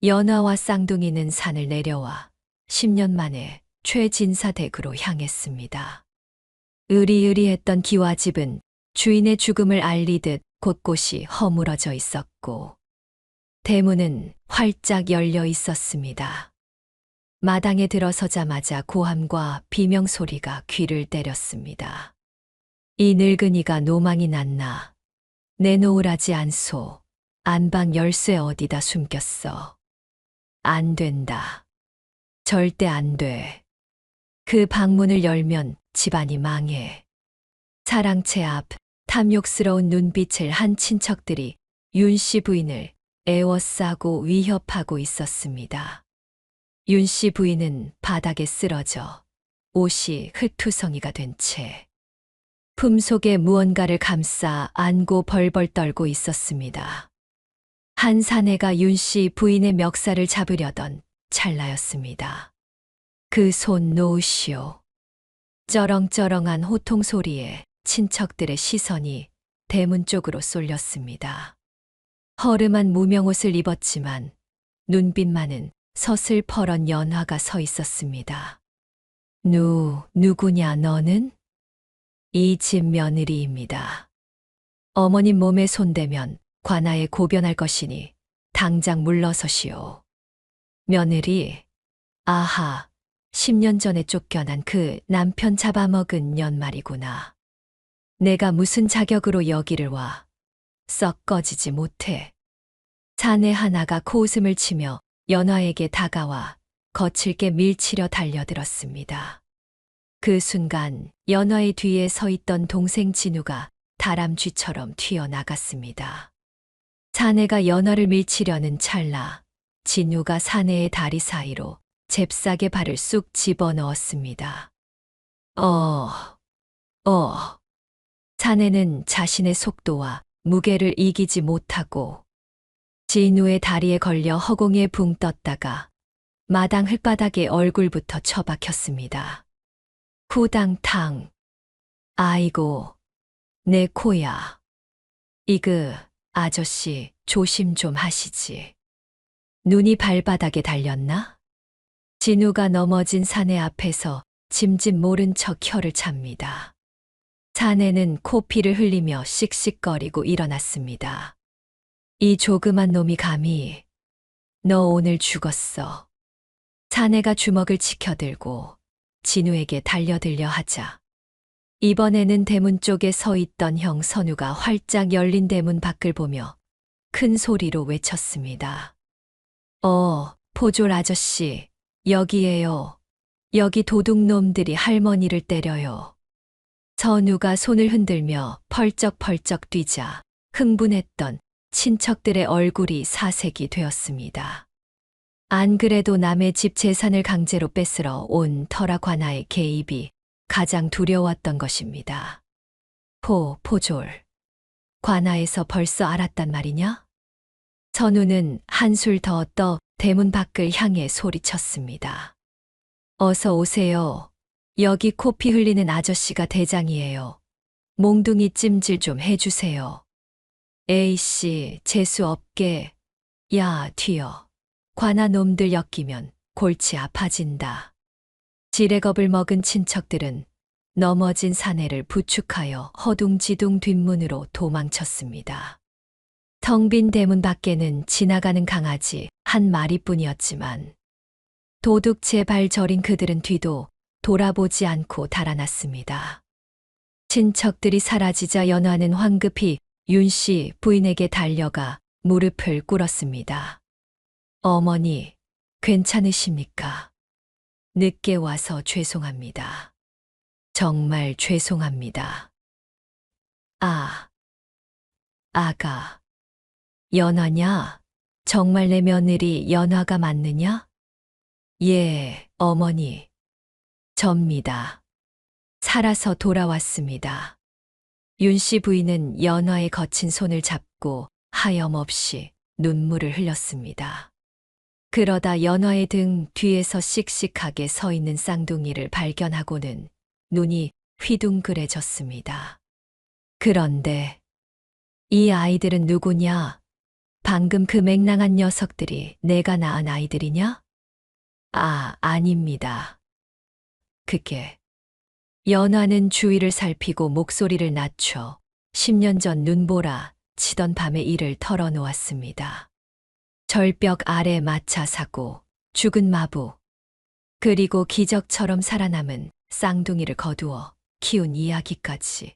연화와 쌍둥이는 산을 내려와 10년 만에 최진사 댁으로 향했습니다. 으리으리했던 기와집은 주인의 죽음을 알리듯 곳곳이 허물어져 있었고 대문은 활짝 열려 있었습니다. 마당에 들어서자마자 고함과 비명 소리가 귀를 때렸습니다. 이 늙은이가 노망이 났나? 내놓으라지 않소. 안방 열쇠 어디다 숨겼어. 안 된다. 절대 안 돼. 그 방문을 열면 집안이 망해. 사랑채 앞 탐욕스러운 눈빛을 한 친척들이 윤씨 부인을 애워싸고 위협하고 있었습니다. 윤씨 부인은 바닥에 쓰러져 옷이 흙투성이가 된 채 품속에 무언가를 감싸 안고 벌벌 떨고 있었습니다. 한 사내가 윤씨 부인의 멱살을 잡으려던 찰나였습니다. 그 손 놓으시오. 쩌렁쩌렁한 호통 소리에 친척들의 시선이 대문 쪽으로 쏠렸습니다. 허름한 무명옷을 입었지만 눈빛만은 서슬퍼런 연화가 서 있었습니다. 누구냐 너는? 이 집 며느리입니다. 어머님 몸에 손대면 관아에 고변할 것이니 당장 물러서시오. 며느리, 아하, 10년 전에 쫓겨난 그 남편 잡아먹은 년말이구나. 내가 무슨 자격으로 여기를 와. 썩 꺼지지 못해. 사내 하나가 코웃음을 치며 연화에게 다가와 거칠게 밀치려 달려들었습니다. 그 순간 연화의 뒤에 서 있던 동생 진우가 다람쥐처럼 튀어나갔습니다. 사내가 연화를 밀치려는 찰나 진유가 사내의 다리 사이로 잽싸게 발을 쑥 집어넣었습니다. 사내는 자신의 속도와 무게를 이기지 못하고 진우의 다리에 걸려 허공에 붕 떴다가 마당 흙바닥에 얼굴부터 처박혔습니다. 후당탕. 아이고, 내 코야. 이그, 아저씨, 조심 좀 하시지. 눈이 발바닥에 달렸나? 진우가 넘어진 사내 앞에서 짐짓 모른 척 혀를 찹니다. 사내는 코피를 흘리며 씩씩거리고 일어났습니다. 이 조그만 놈이 감히, 너 오늘 죽었어. 사내가 주먹을 치켜들고 진우에게 달려들려 하자. 이번에는 대문 쪽에 서 있던 형 선우가 활짝 열린 대문 밖을 보며 큰 소리로 외쳤습니다. 포졸 아저씨, 여기에요. 여기 도둑놈들이 할머니를 때려요. 선우가 손을 흔들며 펄쩍펄쩍 뛰자 흥분했던 친척들의 얼굴이 사색이 되었습니다. 안 그래도 남의 집 재산을 강제로 뺏으러 온 터라 관아의 개입이 가장 두려웠던 것입니다. 포졸. 관아에서 벌써 알았단 말이냐? 선우는 한술 더 떠 대문 밖을 향해 소리쳤습니다. 어서 오세요. 여기 코피 흘리는 아저씨가 대장이에요. 몽둥이 찜질 좀 해주세요. 에이씨, 재수 없게. 야, 튀어. 관아 놈들 엮이면 골치 아파진다. 지레겁을 먹은 친척들은 넘어진 사내를 부축하여 허둥지둥 뒷문으로 도망쳤습니다. 텅 빈 대문 밖에는 지나가는 강아지 한 마리뿐이었지만 도둑채 발 저린 그들은 뒤도 돌아보지 않고 달아났습니다. 친척들이 사라지자 연화는 황급히 윤씨 부인에게 달려가 무릎을 꿇었습니다. 어머니, 괜찮으십니까? 늦게 와서 죄송합니다. 정말 죄송합니다. 아가. 연화냐? 정말 내 며느리 연화가 맞느냐? 예, 어머니. 접니다. 살아서 돌아왔습니다. 윤씨 부인은 연화의 거친 손을 잡고 하염없이 눈물을 흘렸습니다. 그러다 연화의 등 뒤에서 씩씩하게 서 있는 쌍둥이를 발견하고는 눈이 휘둥그레졌습니다. 그런데 이 아이들은 누구냐? 방금 그 맹랑한 녀석들이 내가 낳은 아이들이냐? 아닙니다. 그게. 연화는 주위를 살피고 목소리를 낮춰 10년 전 눈보라 치던 밤의 일을 털어놓았습니다. 절벽 아래 마차 사고, 죽은 마부, 그리고 기적처럼 살아남은 쌍둥이를 거두어 키운 이야기까지.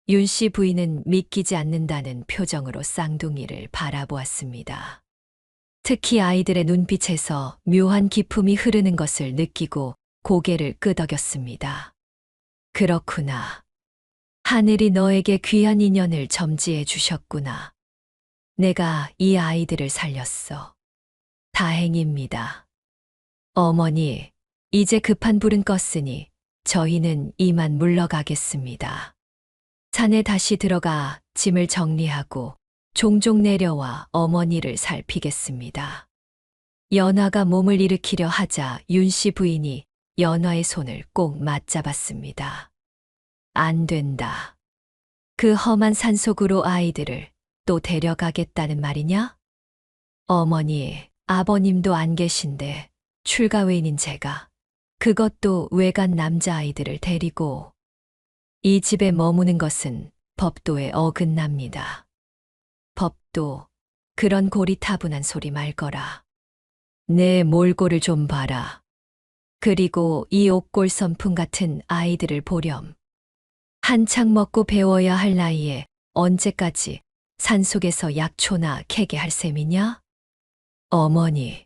윤씨 부인은 믿기지 않는다는 표정으로 쌍둥이를 바라보았습니다. 특히 아이들의 눈빛에서 묘한 기품이 흐르는 것을 느끼고 고개를 끄덕였습니다. 그렇구나. 하늘이 너에게 귀한 인연을 점지해 주셨구나. 내가 이 아이들을 살렸어. 다행입니다. 어머니, 이제 급한 불은 껐으니 저희는 이만 물러가겠습니다. 산에 다시 들어가 짐을 정리하고 종종 내려와 어머니를 살피겠습니다. 연화가 몸을 일으키려 하자 윤씨 부인이 연화의 손을 꼭 맞잡았습니다. 안 된다. 그 험한 산속으로 아이들을 또 데려가겠다는 말이냐? 어머니, 아버님도 안 계신데 출가 외인인 제가 그것도 외간 남자아이들을 데리고 이 집에 머무는 것은 법도에 어긋납니다. 법도, 그런 고리타분한 소리 말거라. 내 몰골을 좀 봐라. 그리고 이 옥골 선풍 같은 아이들을 보렴. 한창 먹고 배워야 할 나이에 언제까지 산속에서 약초나 캐게 할 셈이냐? 어머니.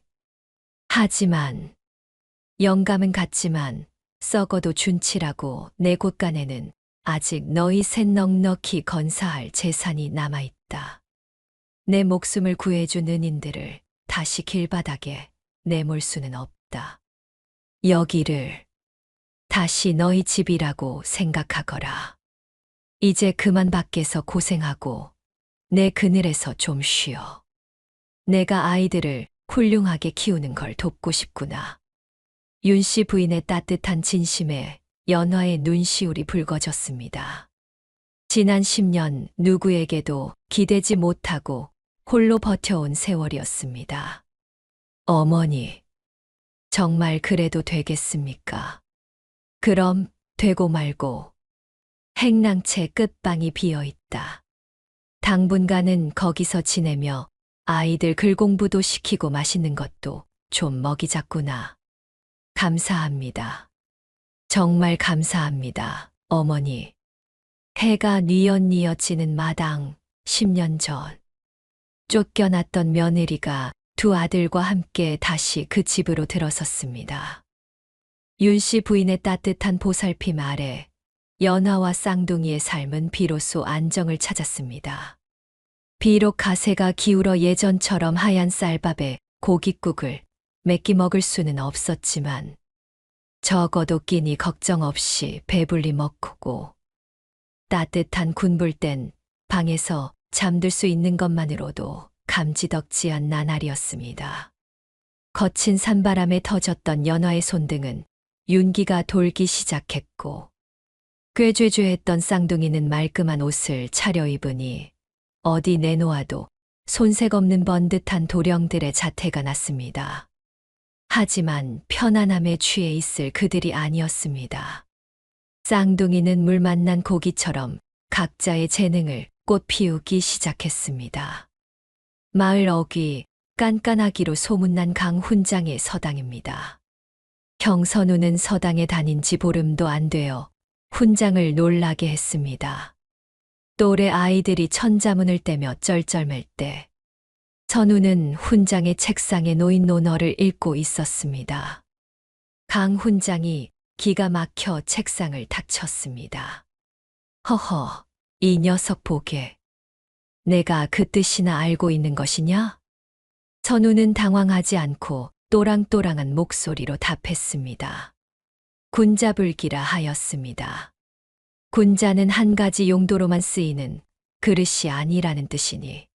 하지만 영감은 같지만 썩어도 준치라고 내 곳간에는 아직 너희 셋 넉넉히 건사할 재산이 남아있다. 내 목숨을 구해준 은인들을 다시 길바닥에 내몰 수는 없다. 여기를 다시 너희 집이라고 생각하거라. 이제 그만 밖에서 고생하고 내 그늘에서 좀 쉬어. 내가 아이들을 훌륭하게 키우는 걸 돕고 싶구나. 윤 씨 부인의 따뜻한 진심에 연화의 눈시울이 붉어졌습니다. 지난 10년 누구에게도 기대지 못하고 홀로 버텨온 세월이었습니다. 어머니, 정말 그래도 되겠습니까? 그럼 되고 말고 행랑채 끝방이 비어 있다. 당분간은 거기서 지내며 아이들 글공부도 시키고 맛있는 것도 좀 먹이자꾸나. 감사합니다. 정말 감사합니다, 어머니. 해가 뉘엿뉘엿 지는 마당 10년 전 쫓겨났던 며느리가 두 아들과 함께 다시 그 집으로 들어섰습니다. 윤 씨 부인의 따뜻한 보살핌 아래 연화와 쌍둥이의 삶은 비로소 안정을 찾았습니다. 비록 가세가 기울어 예전처럼 하얀 쌀밥에 고깃국을 몇 끼 먹을 수는 없었지만 적어도 끼니 걱정 없이 배불리 먹고 따뜻한 군불 땐 방에서 잠들 수 있는 것만으로도 감지덕지한 나날이었습니다. 거친 산바람에 터졌던 연화의 손등은 윤기가 돌기 시작했고 꾀죄죄했던 쌍둥이는 말끔한 옷을 차려입으니 어디 내놓아도 손색 없는 번듯한 도령들의 자태가 났습니다. 하지만 편안함에 취해 있을 그들이 아니었습니다. 쌍둥이는 물 만난 고기처럼 각자의 재능을 꽃피우기 시작했습니다. 마을 어귀 깐깐하기로 소문난 강훈장의 서당입니다. 형선우는 서당에 다닌 지 보름도 안 되어 훈장을 놀라게 했습니다. 또래 아이들이 천자문을 떼며 쩔쩔맬 때 선우는 훈장의 책상에 놓인 논어를 읽고 있었습니다. 강 훈장이 기가 막혀 책상을 탁 쳤습니다. 허허, 이 녀석 보게. 내가 그 뜻이나 알고 있는 것이냐? 선우는 당황하지 않고 또랑또랑한 목소리로 답했습니다. 군자불기라 하였습니다. 군자는 한 가지 용도로만 쓰이는 그릇이 아니라는 뜻이니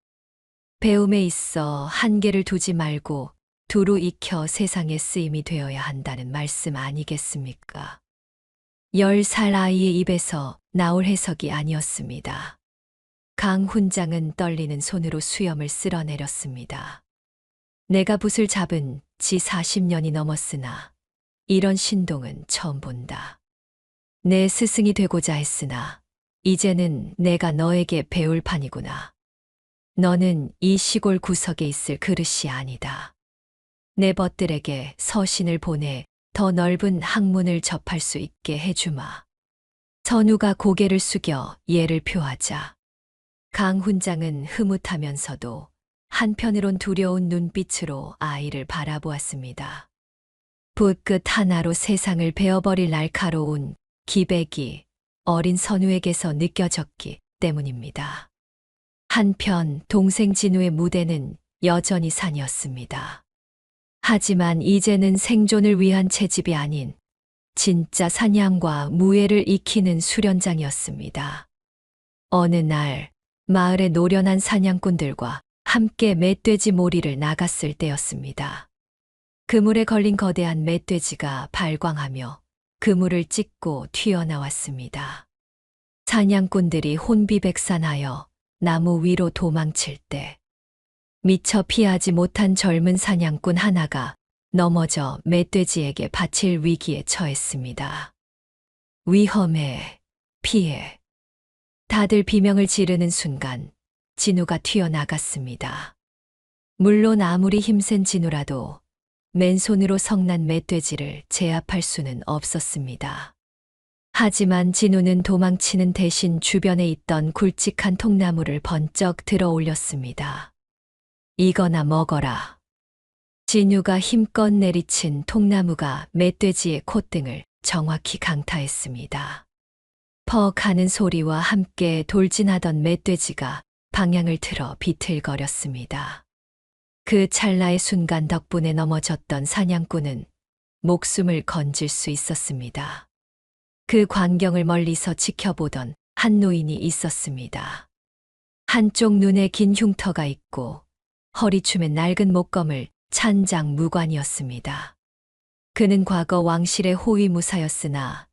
배움에 있어 한계를 두지 말고 두루 익혀 세상에 쓰임이 되어야 한다는 말씀 아니겠습니까? 10살 아이의 입에서 나올 해석이 아니었습니다. 강 훈장은 떨리는 손으로 수염을 쓸어내렸습니다. 내가 붓을 잡은 지 40년이 넘었으나 이런 신동은 처음 본다. 내 스승이 되고자 했으나 이제는 내가 너에게 배울 판이구나. 너는 이 시골 구석에 있을 그릇이 아니다. 내 벗들에게 서신을 보내 더 넓은 학문을 접할 수 있게 해주마. 선우가 고개를 숙여 예를 표하자 강 훈장은 흐뭇하면서도 한편으론 두려운 눈빛으로 아이를 바라보았습니다. 붓끝 하나로 세상을 베어버릴 날카로운 기백이 어린 선우에게서 느껴졌기 때문입니다. 한편 동생 진우의 무대는 여전히 산이었습니다. 하지만 이제는 생존을 위한 채집이 아닌 진짜 사냥과 무예를 익히는 수련장이었습니다. 어느 날 마을의 노련한 사냥꾼들과 함께 멧돼지 몰이를 나갔을 때였습니다. 그물에 걸린 거대한 멧돼지가 발광하며 그물을 찢고 튀어나왔습니다. 사냥꾼들이 혼비백산하여 나무 위로 도망칠 때 미처 피하지 못한 젊은 사냥꾼 하나가 넘어져 멧돼지에게 바칠 위기에 처했습니다. 위험해, 피해. 다들 비명을 지르는 순간 진우가 튀어나갔습니다. 물론 아무리 힘센 진우라도 맨손으로 성난 멧돼지를 제압할 수는 없었습니다. 하지만 진우는 도망치는 대신 주변에 있던 굵직한 통나무를 번쩍 들어 올렸습니다. 이거나 먹어라. 진우가 힘껏 내리친 통나무가 멧돼지의 콧등을 정확히 강타했습니다. 퍽 하는 소리와 함께 돌진하던 멧돼지가 방향을 틀어 비틀거렸습니다. 그 찰나의 순간 덕분에 넘어졌던 사냥꾼은 목숨을 건질 수 있었습니다. 그 광경을 멀리서 지켜보던 한 노인이 있었습니다. 한쪽 눈에 긴 흉터가 있고 허리춤에 낡은 목검을 찬 장무관이었습니다. 그는 과거 왕실의 호위무사였으나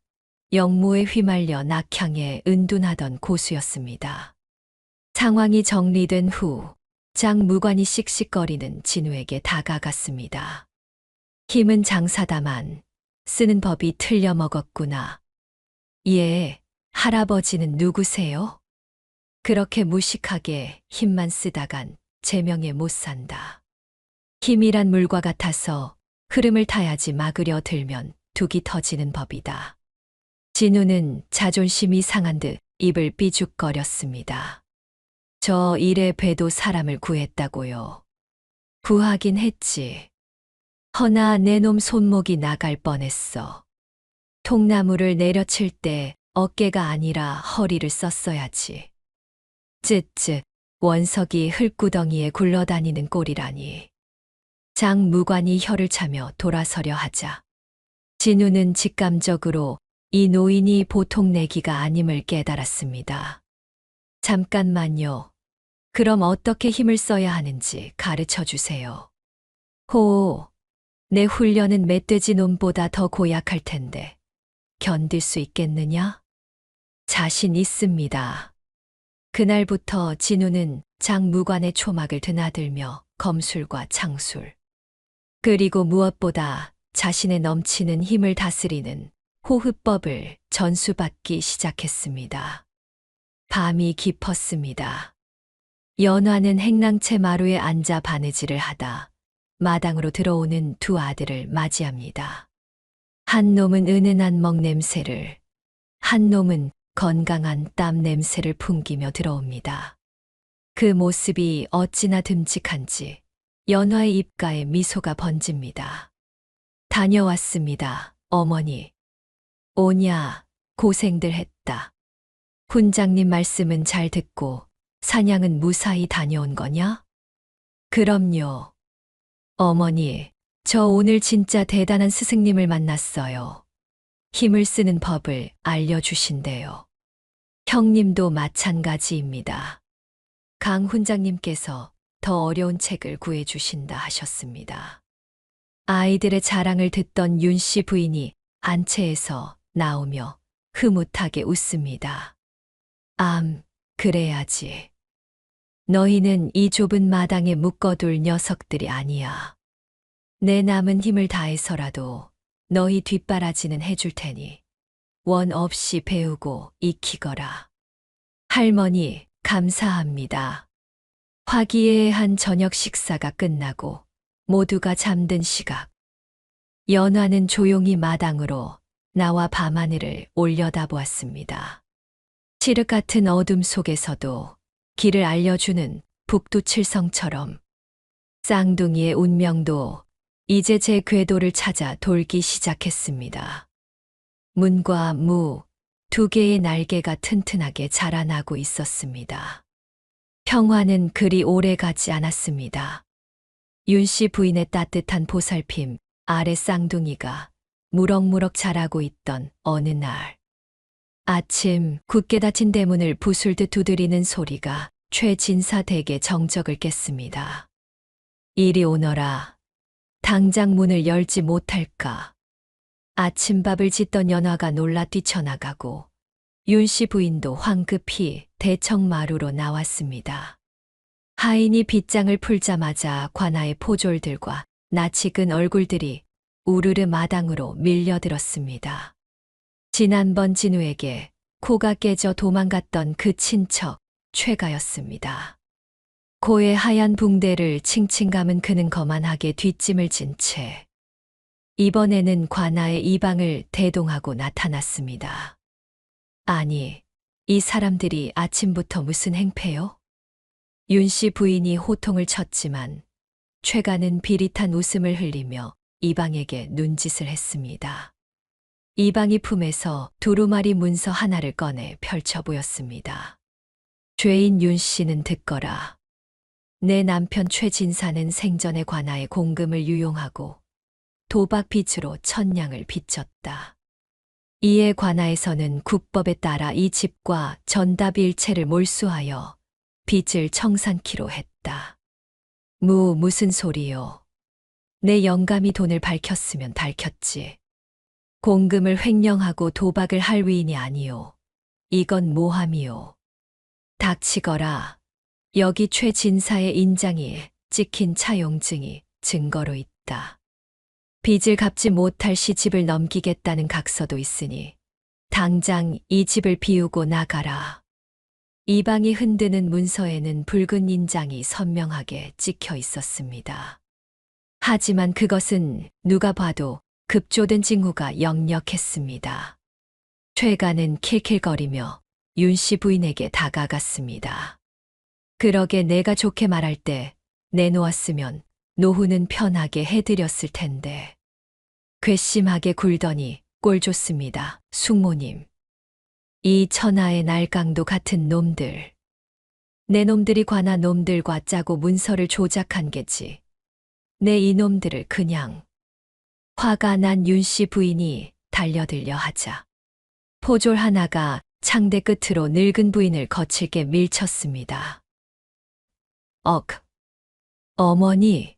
역모에 휘말려 낙향에 은둔하던 고수였습니다. 상황이 정리된 후 장무관이 씩씩거리는 진우에게 다가갔습니다. 힘은 장사다만 쓰는 법이 틀려 먹었구나. 예, 할아버지는 누구세요? 그렇게 무식하게 힘만 쓰다간 제명에 못 산다. 힘이란 물과 같아서 흐름을 타야지 막으려 들면 둑이 터지는 법이다. 진우는 자존심이 상한 듯 입을 삐죽거렸습니다. 저 일에 배도 사람을 구했다고요. 구하긴 했지. 허나 내 놈 손목이 나갈 뻔했어. 통나무를 내려칠 때 어깨가 아니라 허리를 썼어야지. 쯧쯧, 원석이 흙구덩이에 굴러다니는 꼴이라니. 장무관이 혀를 차며 돌아서려 하자 진우는 직감적으로 이 노인이 보통 내기가 아님을 깨달았습니다. 잠깐만요. 그럼 어떻게 힘을 써야 하는지 가르쳐 주세요. 호, 내 훈련은 멧돼지 놈보다 더 고약할 텐데 견딜 수 있겠느냐? 자신 있습니다. 그날부터 진우는 장무관의 초막을 드나들며 검술과 창술, 그리고 무엇보다 자신의 넘치는 힘을 다스리는 호흡법을 전수받기 시작했습니다. 밤이 깊었습니다. 연화는 행랑채 마루에 앉아 바느질을 하다 마당으로 들어오는 두 아들을 맞이합니다. 한 놈은 은은한 먹 냄새를, 한 놈은 건강한 땀 냄새를 풍기며 들어옵니다. 그 모습이 어찌나 듬직한지 연화의 입가에 미소가 번집니다. 다녀왔습니다, 어머니. 오냐, 고생들 했다. 훈장님 말씀은 잘 듣고 사냥은 무사히 다녀온 거냐? 그럼요. 어머니, 저 오늘 진짜 대단한 스승님을 만났어요. 힘을 쓰는 법을 알려주신대요. 형님도 마찬가지입니다. 강 훈장님께서 더 어려운 책을 구해주신다 하셨습니다. 아이들의 자랑을 듣던 윤 씨 부인이 안채에서 나오며 흐뭇하게 웃습니다. 그래야지. 너희는 이 좁은 마당에 묶어둘 녀석들이 아니야. 내 남은 힘을 다해서라도 너희 뒷바라지는 해줄 테니 원 없이 배우고 익히거라. 할머니, 감사합니다. 화기애애한 저녁 식사가 끝나고 모두가 잠든 시각. 연화는 조용히 마당으로 나와 밤하늘을 올려다보았습니다. 칠흑 같은 어둠 속에서도 길을 알려주는 북두칠성처럼 쌍둥이의 운명도 이제 제 궤도를 찾아 돌기 시작했습니다. 문과 무, 두 개의 날개가 튼튼하게 자라나고 있었습니다. 평화는 그리 오래 가지 않았습니다. 윤 씨 부인의 따뜻한 보살핌 아래 쌍둥이가 무럭무럭 자라고 있던 어느 날. 아침 굳게 닫힌 대문을 부술듯 두드리는 소리가 최진사 댁의 정적을 깼습니다. 이리 오너라. 당장 문을 열지 못할까. 아침밥을 짓던 연화가 놀라 뛰쳐나가고 윤 씨 부인도 황급히 대청마루로 나왔습니다. 하인이 빗장을 풀자마자 관아의 포졸들과 낯익은 얼굴들이 우르르 마당으로 밀려들었습니다. 지난번 진우에게 코가 깨져 도망갔던 그 친척 최가였습니다. 코에 하얀 붕대를 칭칭 감은 그는 거만하게 뒷짐을 진 채 이번에는 관아의 이방을 대동하고 나타났습니다. 아니, 이 사람들이 아침부터 무슨 행패요? 윤 씨 부인이 호통을 쳤지만 최가는 비릿한 웃음을 흘리며 이방에게 눈짓을 했습니다. 이방이 품에서 두루마리 문서 하나를 꺼내 펼쳐 보였습니다. 죄인 윤 씨는 듣거라. 내 남편 최진사는 생전에 관아의 공금을 유용하고 도박 빚으로 천냥을 빚졌다. 이에 관아에서는 국법에 따라 이 집과 전답 일체를 몰수하여 빚을 청산키로 했다. 무슨 소리요? 내 영감이 돈을 밝혔으면 밝혔지. 공금을 횡령하고 도박을 할 위인이 아니요. 이건 모함이요. 닥치거라. 여기 최진사의 인장이 찍힌 차용증이 증거로 있다. 빚을 갚지 못할 시 집을 넘기겠다는 각서도 있으니 당장 이 집을 비우고 나가라. 이방이 흔드는 문서에는 붉은 인장이 선명하게 찍혀 있었습니다. 하지만 그것은 누가 봐도 급조된 징후가 역력했습니다. 최가는 킬킬거리며 윤 씨 부인에게 다가갔습니다. 그러게 내가 좋게 말할 때 내놓았으면 노후는 편하게 해드렸을 텐데. 괘씸하게 굴더니 꼴 좋습니다, 숙모님. 이 천하의 날강도 같은 놈들. 내 놈들이 관아 놈들과 짜고 문서를 조작한 게지. 내 이놈들을 그냥. 화가 난 윤 씨 부인이 달려들려 하자. 포졸 하나가 창대 끝으로 늙은 부인을 거칠게 밀쳤습니다. 어머니.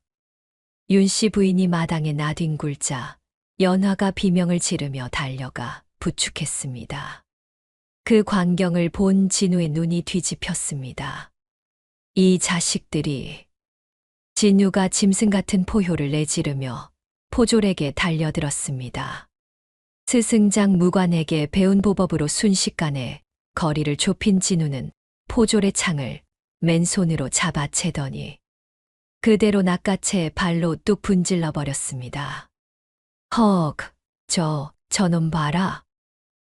윤 씨 부인이 마당에 나뒹굴자 연화가 비명을 지르며 달려가 부축했습니다. 그 광경을 본 진우의 눈이 뒤집혔습니다. 이 자식들이. 진우가 짐승 같은 포효를 내지르며 포졸에게 달려들었습니다. 스승장 무관에게 배운 보법으로 순식간에 거리를 좁힌 진우는 포졸의 창을 맨손으로 잡아채더니 그대로 낚아채 발로 뚝 분질러 버렸습니다. 저놈 봐라.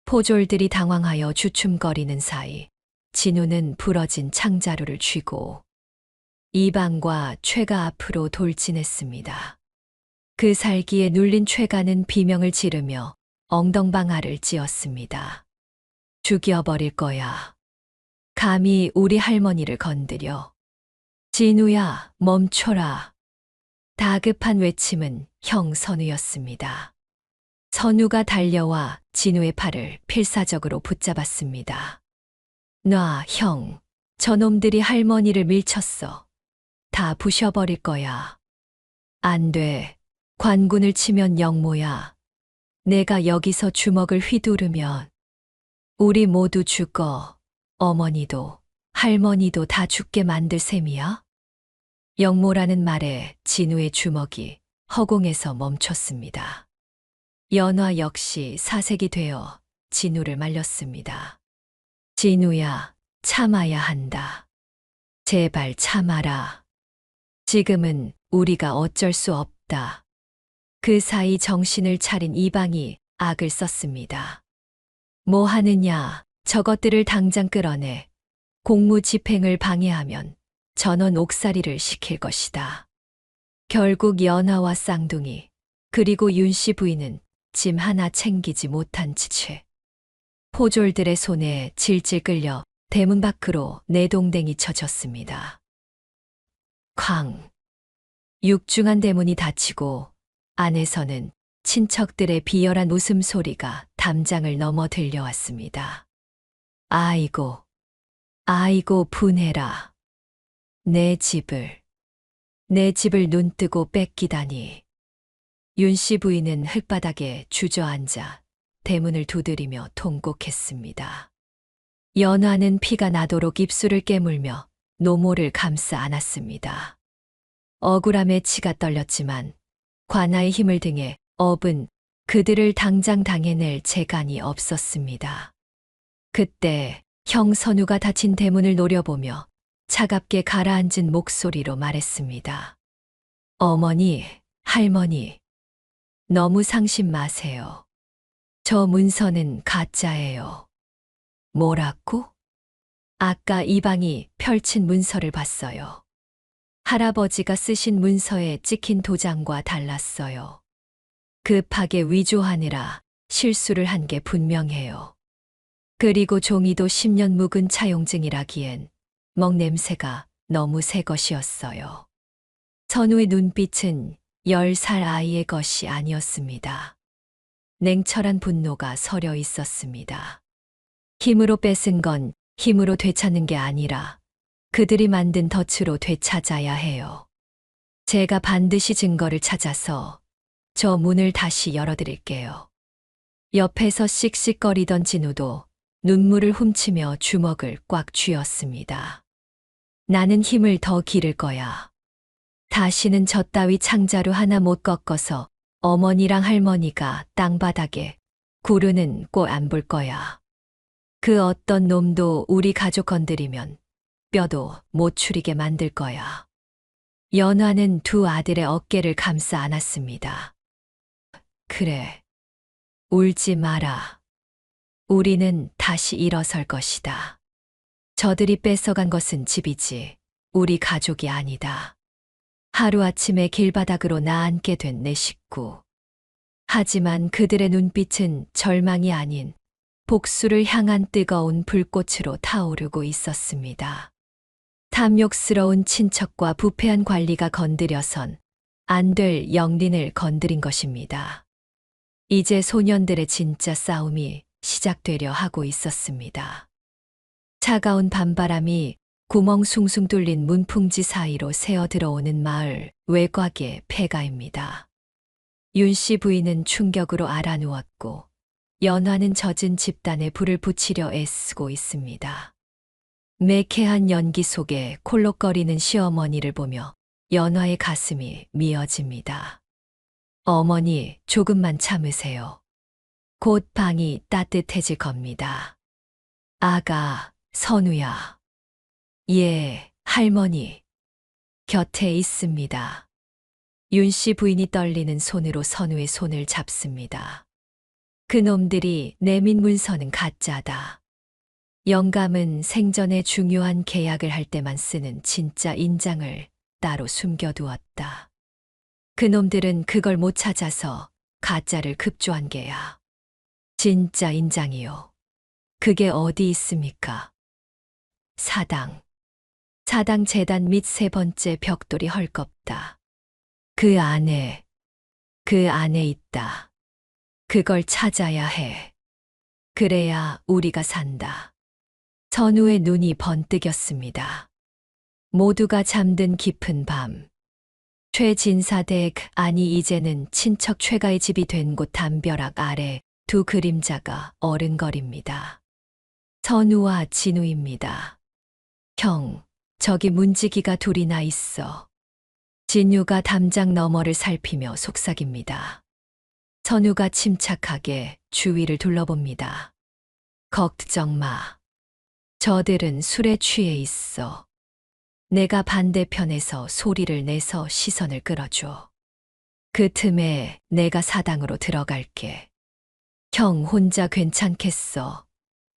포졸들이 당황하여 주춤거리는 사이 진우는 부러진 창자루를 쥐고 이방과 최가 앞으로 돌진했습니다. 그 살기에 눌린 최가는 비명을 지르며 엉덩방아를 찧었습니다. 죽여버릴 거야. 감히 우리 할머니를 건드려. 진우야, 멈춰라. 다급한 외침은 형 선우였습니다. 선우가 달려와 진우의 팔을 필사적으로 붙잡았습니다. 놔, 형. 저놈들이 할머니를 밀쳤어. 다 부셔버릴 거야. 안 돼. 관군을 치면 영모야. 내가 여기서 주먹을 휘두르면 우리 모두 죽어. 어머니도 할머니도 다 죽게 만들 셈이야? 영모라는 말에 진우의 주먹이 허공에서 멈췄습니다. 연화 역시 사색이 되어 진우를 말렸습니다. 진우야, 참아야 한다. 제발 참아라. 지금은 우리가 어쩔 수 없다. 그 사이 정신을 차린 이방이 악을 썼습니다. 뭐 하느냐, 저것들을 당장 끌어내. 공무집행을 방해하면 전원 옥살이를 시킬 것이다. 결국 연하와 쌍둥이 그리고 윤 씨 부인은 짐 하나 챙기지 못한 채 포졸들의 손에 질질 끌려 대문 밖으로 내동댕이 쳐졌습니다. 쾅! 육중한 대문이 닫히고 안에서는 친척들의 비열한 웃음소리가 담장을 넘어 들려왔습니다. 아이고 분해라. 내 집을 눈뜨고 뺏기다니. 윤 씨 부인은 흙바닥에 주저앉아 대문을 두드리며 통곡했습니다. 연화는 피가 나도록 입술을 깨물며 노모를 감싸 안았습니다. 억울함에 치가 떨렸지만 관아의 힘을 등에 업은 그들을 당장 당해낼 재간이 없었습니다. 그때 형 선우가 닫힌 대문을 노려보며 차갑게 가라앉은 목소리로 말했습니다. 어머니, 할머니, 너무 상심 마세요. 저 문서는 가짜예요. 뭐라고? 아까 이방이 펼친 문서를 봤어요. 할아버지가 쓰신 문서에 찍힌 도장과 달랐어요. 급하게 위조하느라 실수를 한 게 분명해요. 그리고 종이도 10년 묵은 차용증이라기엔 먹 냄새가 너무 새 것이었어요. 선우의 눈빛은 10살 아이의 것이 아니었습니다. 냉철한 분노가 서려 있었습니다. 힘으로 뺏은 건 힘으로 되찾는 게 아니라 그들이 만든 덫으로 되찾아야 해요. 제가 반드시 증거를 찾아서 저 문을 다시 열어드릴게요. 옆에서 씩씩거리던 진우도 눈물을 훔치며 주먹을 꽉 쥐었습니다. 나는 힘을 더 기를 거야. 다시는 저 따위 창자루 하나 못 꺾어서 어머니랑 할머니가 땅바닥에 구르는 꼴 안 볼 거야. 그 어떤 놈도 우리 가족 건드리면 뼈도 못 추리게 만들 거야. 연화는 두 아들의 어깨를 감싸 안았습니다. 그래. 울지 마라. 우리는 다시 일어설 것이다. 저들이 뺏어간 것은 집이지 우리 가족이 아니다. 하루아침에 길바닥으로 나앉게 된 내 식구. 하지만 그들의 눈빛은 절망이 아닌 복수를 향한 뜨거운 불꽃으로 타오르고 있었습니다. 탐욕스러운 친척과 부패한 관리가 건드려선 안 될 영린을 건드린 것입니다. 이제 소년들의 진짜 싸움이 시작되려 하고 있었습니다. 차가운 밤바람이 구멍 숭숭 뚫린 문풍지 사이로 새어 들어오는 마을 외곽의 폐가입니다. 윤 씨 부인은 충격으로 알아누웠고 연화는 젖은 집단에 불을 붙이려 애쓰고 있습니다. 매캐한 연기 속에 콜록거리는 시어머니를 보며 연화의 가슴이 미어집니다. 어머니, 조금만 참으세요. 곧 방이 따뜻해질 겁니다. 아가, 선우야. 예, 할머니. 곁에 있습니다. 윤 씨 부인이 떨리는 손으로 선우의 손을 잡습니다. 그놈들이 내민 문서는 가짜다. 영감은 생전에 중요한 계약을 할 때만 쓰는 진짜 인장을 따로 숨겨두었다. 그놈들은 그걸 못 찾아서 가짜를 급조한 게야. 진짜 인장이요. 그게 어디 있습니까? 사당. 사당 재단 밑 세 번째 벽돌이 헐겁다. 그 안에 있다. 그걸 찾아야 해. 그래야 우리가 산다. 선우의 눈이 번뜩였습니다. 모두가 잠든 깊은 밤. 최진사댁, 아니 이제는 친척 최가의 집이 된 곳 담벼락 아래 두 그림자가 어른거립니다. 선우와 진우입니다. 형, 저기 문지기가 둘이나 있어. 진우가 담장 너머를 살피며 속삭입니다. 선우가 침착하게 주위를 둘러봅니다. 걱정 마. 저들은 술에 취해 있어. 내가 반대편에서 소리를 내서 시선을 끌어줘. 그 틈에 내가 사당으로 들어갈게. 형 혼자 괜찮겠어.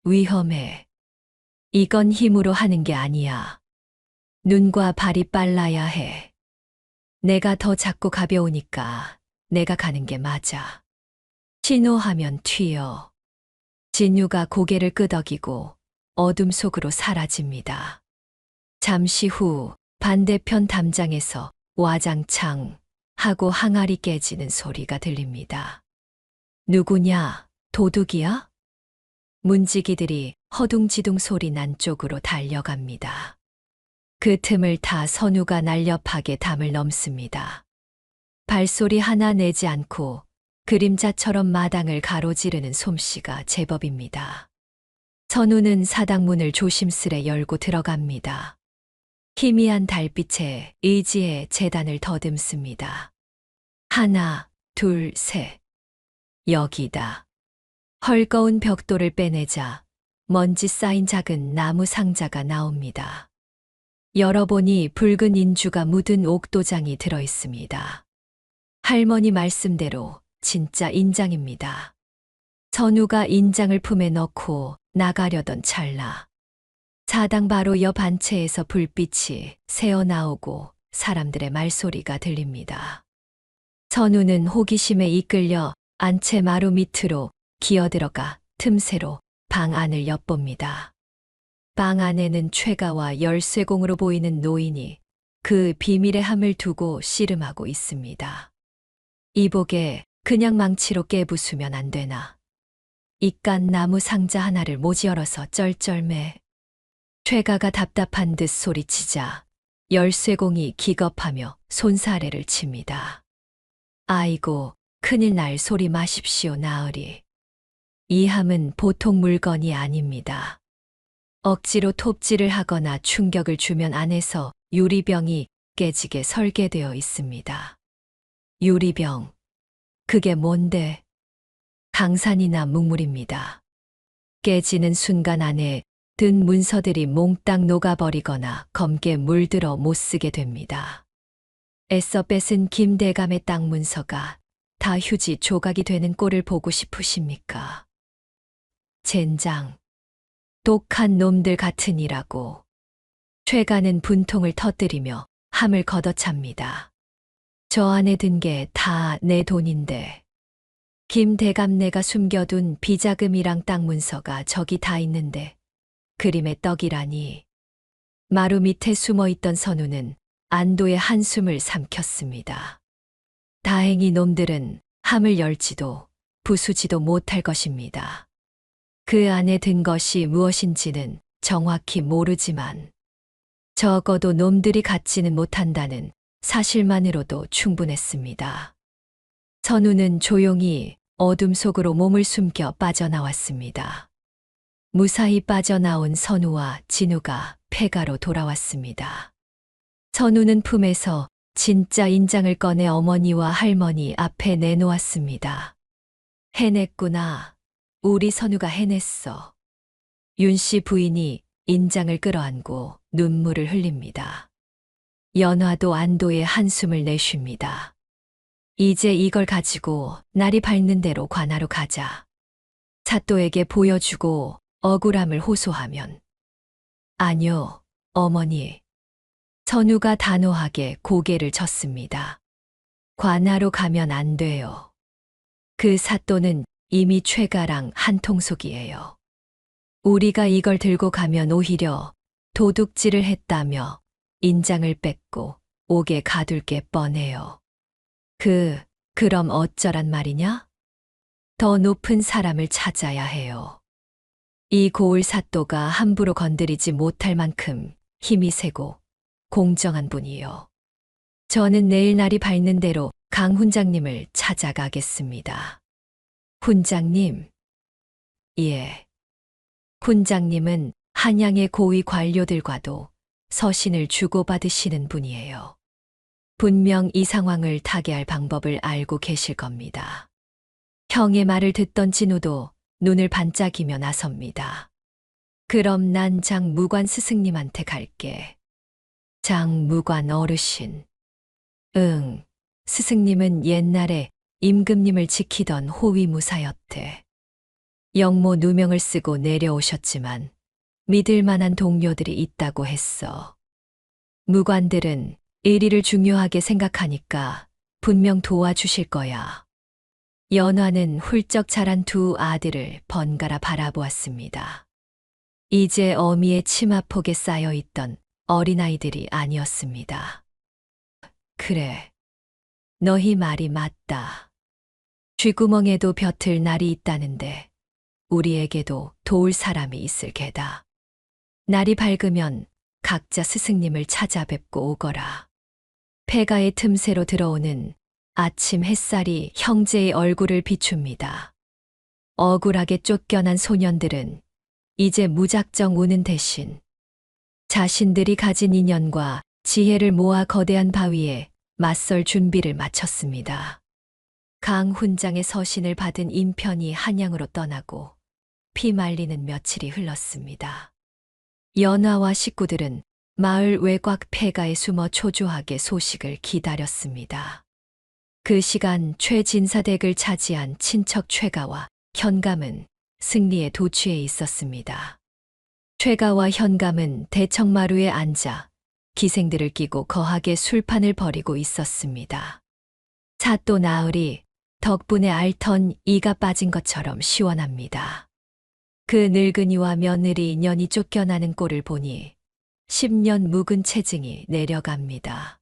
위험해. 이건 힘으로 하는 게 아니야. 눈과 발이 빨라야 해. 내가 더 작고 가벼우니까 내가 가는 게 맞아. 신호하면 튀어. 진유가 고개를 끄덕이고 어둠 속으로 사라집니다. 잠시 후 반대편 담장에서 와장창 하고 항아리 깨지는 소리가 들립니다. 누구냐? 도둑이야? 문지기들이 허둥지둥 소리 난 쪽으로 달려갑니다. 그 틈을 타 선우가 날렵하게 담을 넘습니다. 발소리 하나 내지 않고 그림자처럼 마당을 가로지르는 솜씨가 제법입니다. 선우는 사당문을 조심스레 열고 들어갑니다. 희미한 달빛에 의지의 재단을 더듬습니다. 하나, 둘, 셋. 여기다. 헐거운 벽돌을 빼내자 먼지 쌓인 작은 나무 상자가 나옵니다. 열어보니 붉은 인주가 묻은 옥도장이 들어있습니다. 할머니 말씀대로 진짜 인장입니다. 선우가 인장을 품에 넣고 나가려던 찰나. 사당 바로 옆 안채에서 불빛이 새어나오고 사람들의 말소리가 들립니다. 선우는 호기심에 이끌려 안채 마루 밑으로 기어들어가 틈새로 방 안을 엿봅니다. 방 안에는 최가와 열쇠공으로 보이는 노인이 그 비밀의 함을 두고 씨름하고 있습니다. 이복에 그냥 망치로 깨부수면 안 되나. 이깟 나무 상자 하나를 못 열어서 쩔쩔매. 최가가 답답한 듯 소리치자 열쇠공이 기겁하며 손사래를 칩니다. 아이고, 큰일 날 소리 마십시오, 나으리. 이 함은 보통 물건이 아닙니다. 억지로 톱질을 하거나 충격을 주면 안에서 유리병이 깨지게 설계되어 있습니다. 유리병. 그게 뭔데? 강산이나 묵물입니다. 깨지는 순간 안에 든 문서들이 몽땅 녹아버리거나 검게 물들어 못쓰게 됩니다. 애써 뺏은 김대감의 땅 문서가 다 휴지 조각이 되는 꼴을 보고 싶으십니까? 젠장. 독한 놈들 같으니라고. 최가는 분통을 터뜨리며 함을 걷어찹니다. 저 안에 든 게 다 내 돈인데. 김대감네가 숨겨둔 비자금이랑 땅 문서가 저기 다 있는데 그림의 떡이라니. 마루 밑에 숨어있던 선우는 안도의 한숨을 삼켰습니다. 다행히 놈들은 함을 열지도 부수지도 못할 것입니다. 그 안에 든 것이 무엇인지는 정확히 모르지만 적어도 놈들이 갖지는 못한다는 사실만으로도 충분했습니다. 선우는 조용히 어둠 속으로 몸을 숨겨 빠져나왔습니다. 무사히 빠져나온 선우와 진우가 폐가로 돌아왔습니다. 선우는 품에서 진짜 인장을 꺼내 어머니와 할머니 앞에 내놓았습니다. 해냈구나. 우리 선우가 해냈어. 윤씨 부인이 인장을 끌어안고 눈물을 흘립니다. 연화도 안도의 한숨을 내쉽니다. 이제 이걸 가지고 날이 밝는 대로 관하로 가자. 사또에게 보여주고 억울함을 호소하면. 아니요, 어머니. 선우가 단호하게 고개를 젓습니다. 관하로 가면 안 돼요. 그 사또는 이미 최가랑 한통속이에요. 우리가 이걸 들고 가면 오히려 도둑질을 했다며 인장을 뺏고 옥에 가둘 게 뻔해요. 그럼 어쩌란 말이냐? 더 높은 사람을 찾아야 해요. 이 고을 사또가 함부로 건드리지 못할 만큼 힘이 세고 공정한 분이요. 저는 내일 날이 밝는 대로 강 훈장님을 찾아가겠습니다. 훈장님? 예. 훈장님은 한양의 고위 관료들과도 서신을 주고받으시는 분이에요. 분명 이 상황을 타개할 방법을 알고 계실 겁니다. 형의 말을 듣던 진우도 눈을 반짝이며 나섭니다. 그럼 난 장무관 스승님한테 갈게. 장무관 어르신. 응, 스승님은 옛날에 임금님을 지키던 호위무사였대. 영모 누명을 쓰고 내려오셨지만 믿을 만한 동료들이 있다고 했어. 무관들은 의리를 중요하게 생각하니까 분명 도와주실 거야. 연화는 훌쩍 자란 두 아들을 번갈아 바라보았습니다. 이제 어미의 치마폭에 쌓여있던 어린아이들이 아니었습니다. 그래, 너희 말이 맞다. 쥐구멍에도 벼틀 날이 있다는데 우리에게도 도울 사람이 있을 게다. 날이 밝으면 각자 스승님을 찾아뵙고 오거라. 폐가의 틈새로 들어오는 아침 햇살이 형제의 얼굴을 비춥니다. 억울하게 쫓겨난 소년들은 이제 무작정 우는 대신 자신들이 가진 인연과 지혜를 모아 거대한 바위에 맞설 준비를 마쳤습니다. 강 훈장의 서신을 받은 인편이 한양으로 떠나고 피 말리는 며칠이 흘렀습니다. 연화와 식구들은 마을 외곽 폐가에 숨어 초조하게 소식을 기다렸습니다. 그 시간 최진사댁을 차지한 친척 최가와 현감은 승리에 도취해 있었습니다. 최가와 현감은 대청마루에 앉아 기생들을 끼고 거하게 술판을 벌이고 있었습니다. 사또 나으리 덕분에 앓던 이가 빠진 것처럼 시원합니다. 그 늙은이와 며느리 년이 쫓겨나는 꼴을 보니 10년 묵은 체증이 내려갑니다.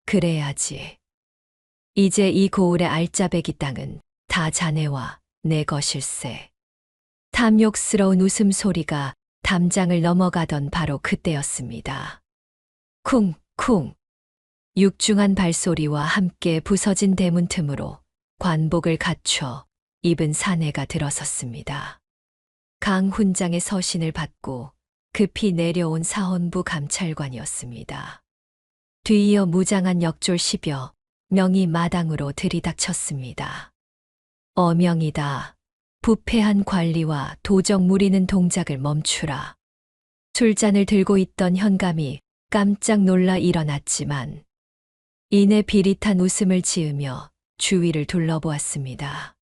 그래야지. 이제 이 고을의 알짜배기 땅은 다 자네와 내 것일세. 탐욕스러운 웃음소리가 담장을 넘어가던 바로 그때였습니다. 쿵쿵. 육중한 발소리와 함께 부서진 대문 틈으로 관복을 갖춰 입은 사내가 들어섰습니다. 강훈장의 서신을 받고 급히 내려온 사헌부 감찰관이었습니다. 뒤이어 무장한 역졸 10여 명이 마당으로 들이닥쳤습니다. 어명이다. 부패한 관리와 도적 무리는 동작을 멈추라. 술잔을 들고 있던 현감이 깜짝 놀라 일어났지만 이내 비릿한 웃음을 지으며 주위를 둘러보았습니다.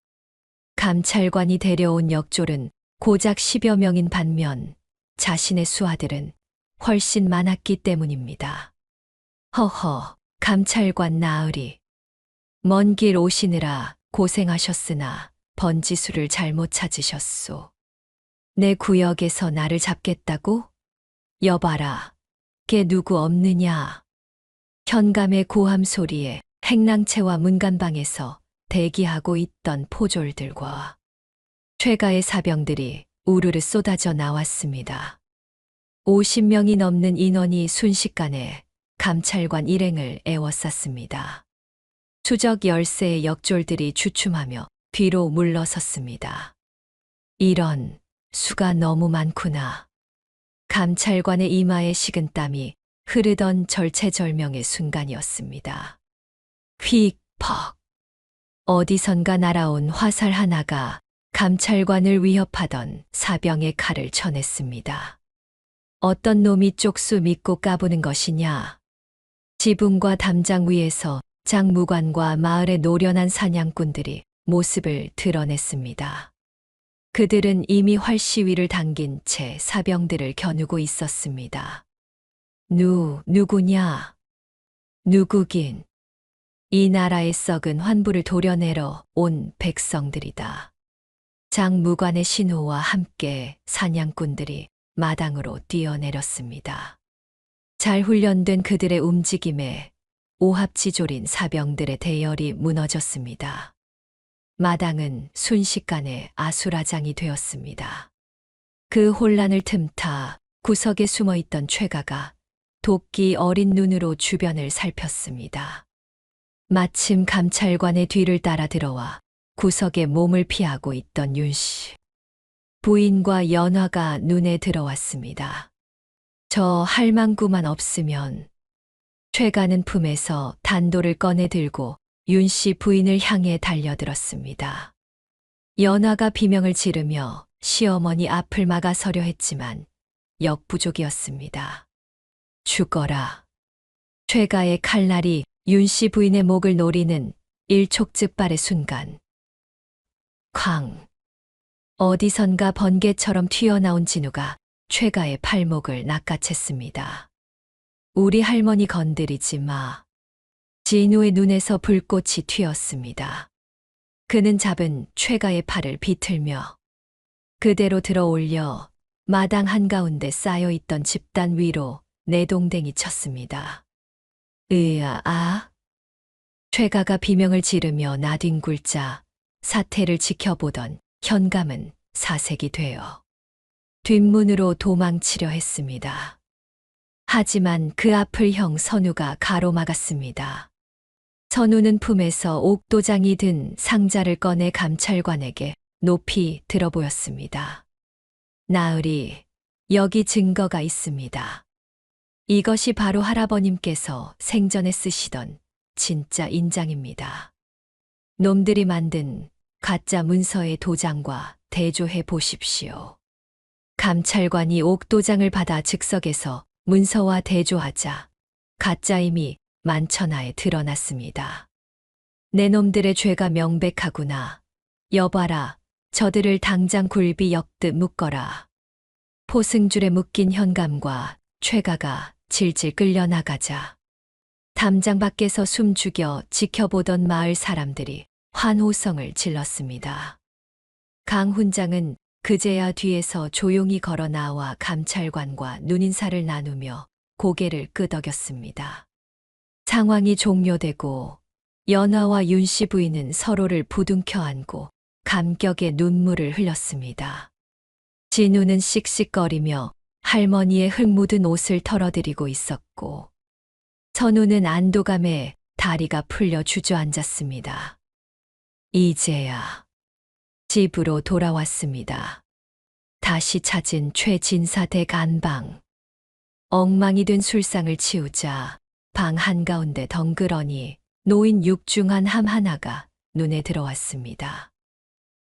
감찰관이 데려온 역졸은 고작 10여 명인 반면 자신의 수하들은 훨씬 많았기 때문입니다. 허허, 감찰관 나으리. 먼 길 오시느라 고생하셨으나 번지수를 잘못 찾으셨소. 내 구역에서 나를 잡겠다고? 여봐라, 걔 누구 없느냐? 현감의 고함 소리에 행랑채와 문간방에서 대기하고 있던 포졸들과 최가의 사병들이 우르르 쏟아져 나왔습니다. 50명이 넘는 인원이 순식간에 감찰관 일행을 에워쌌습니다. 수적 10세의 역졸들이 주춤하며 뒤로 물러섰습니다. 이런, 수가 너무 많구나. 감찰관의 이마에 식은 땀이 흐르던 절체절명의 순간이었습니다. 휙, 퍽. 어디선가 날아온 화살 하나가 감찰관을 위협하던 사병의 칼을 쳐냈습니다. 어떤 놈이 쪽수 믿고 까부는 것이냐. 지붕과 담장 위에서 장무관과 마을의 노련한 사냥꾼들이 모습을 드러냈습니다. 그들은 이미 활시위를 당긴 채 사병들을 겨누고 있었습니다. 누구냐? 누구긴. 이 나라의 썩은 환부를 도려내러 온 백성들이다. 장무관의 신호와 함께 사냥꾼들이 마당으로 뛰어내렸습니다. 잘 훈련된 그들의 움직임에 오합지졸인 사병들의 대열이 무너졌습니다. 마당은 순식간에 아수라장이 되었습니다. 그 혼란을 틈타 구석에 숨어있던 최가가 도끼 어린 눈으로 주변을 살폈습니다. 마침 감찰관의 뒤를 따라 들어와 구석에 몸을 피하고 있던 윤씨. 부인과 연화가 눈에 들어왔습니다. 저 할망구만 없으면. 최가는 품에서 단도를 꺼내 들고 윤씨 부인을 향해 달려들었습니다. 연화가 비명을 지르며 시어머니 앞을 막아서려 했지만 역부족이었습니다. 죽어라. 최가의 칼날이 윤씨 부인의 목을 노리는 일촉즉발의 순간. 쾅. 어디선가 번개처럼 튀어나온 진우가 최가의 팔목을 낚아챘습니다. 우리 할머니 건드리지 마. 진우의 눈에서 불꽃이 튀었습니다. 그는 잡은 최가의 팔을 비틀며 그대로 들어 올려 마당 한가운데 쌓여있던 집단 위로 내동댕이 쳤습니다. 최가가 비명을 지르며 나뒹굴자 사태를 지켜보던 현감은 사색이 되어 뒷문으로 도망치려 했습니다. 하지만 그 앞을 형 선우가 가로막았습니다. 선우는 품에서 옥도장이 든 상자를 꺼내 감찰관에게 높이 들어보였습니다. 나으리, 여기 증거가 있습니다. 이것이 바로 할아버님께서 생전에 쓰시던 진짜 인장입니다. 놈들이 만든 가짜 문서의 도장과 대조해 보십시오. 감찰관이 옥도장을 받아 즉석에서 문서와 대조하자 가짜임이 만천하에 드러났습니다. 내 놈들의 죄가 명백하구나. 여봐라, 저들을 당장 굴비 역듯 묶어라. 포승줄에 묶인 현감과 최가가 질질 끌려나가자 담장 밖에서 숨죽여 지켜보던 마을 사람들이 환호성을 질렀습니다. 강훈장은 그제야 뒤에서 조용히 걸어 나와 감찰관과 눈인사를 나누며 고개를 끄덕였습니다. 상황이 종료되고 연화와 윤씨 부인은 서로를 부둥켜 안고 감격의 눈물을 흘렸습니다. 진우는 씩씩거리며 할머니의 흙 묻은 옷을 털어드리고 있었고, 선우는 안도감에 다리가 풀려 주저앉았습니다. 이제야 집으로 돌아왔습니다. 다시 찾은 최진사 댁 안방. 엉망이 된 술상을 치우자 방 한가운데 덩그러니 놓인 육중한 함 하나가 눈에 들어왔습니다.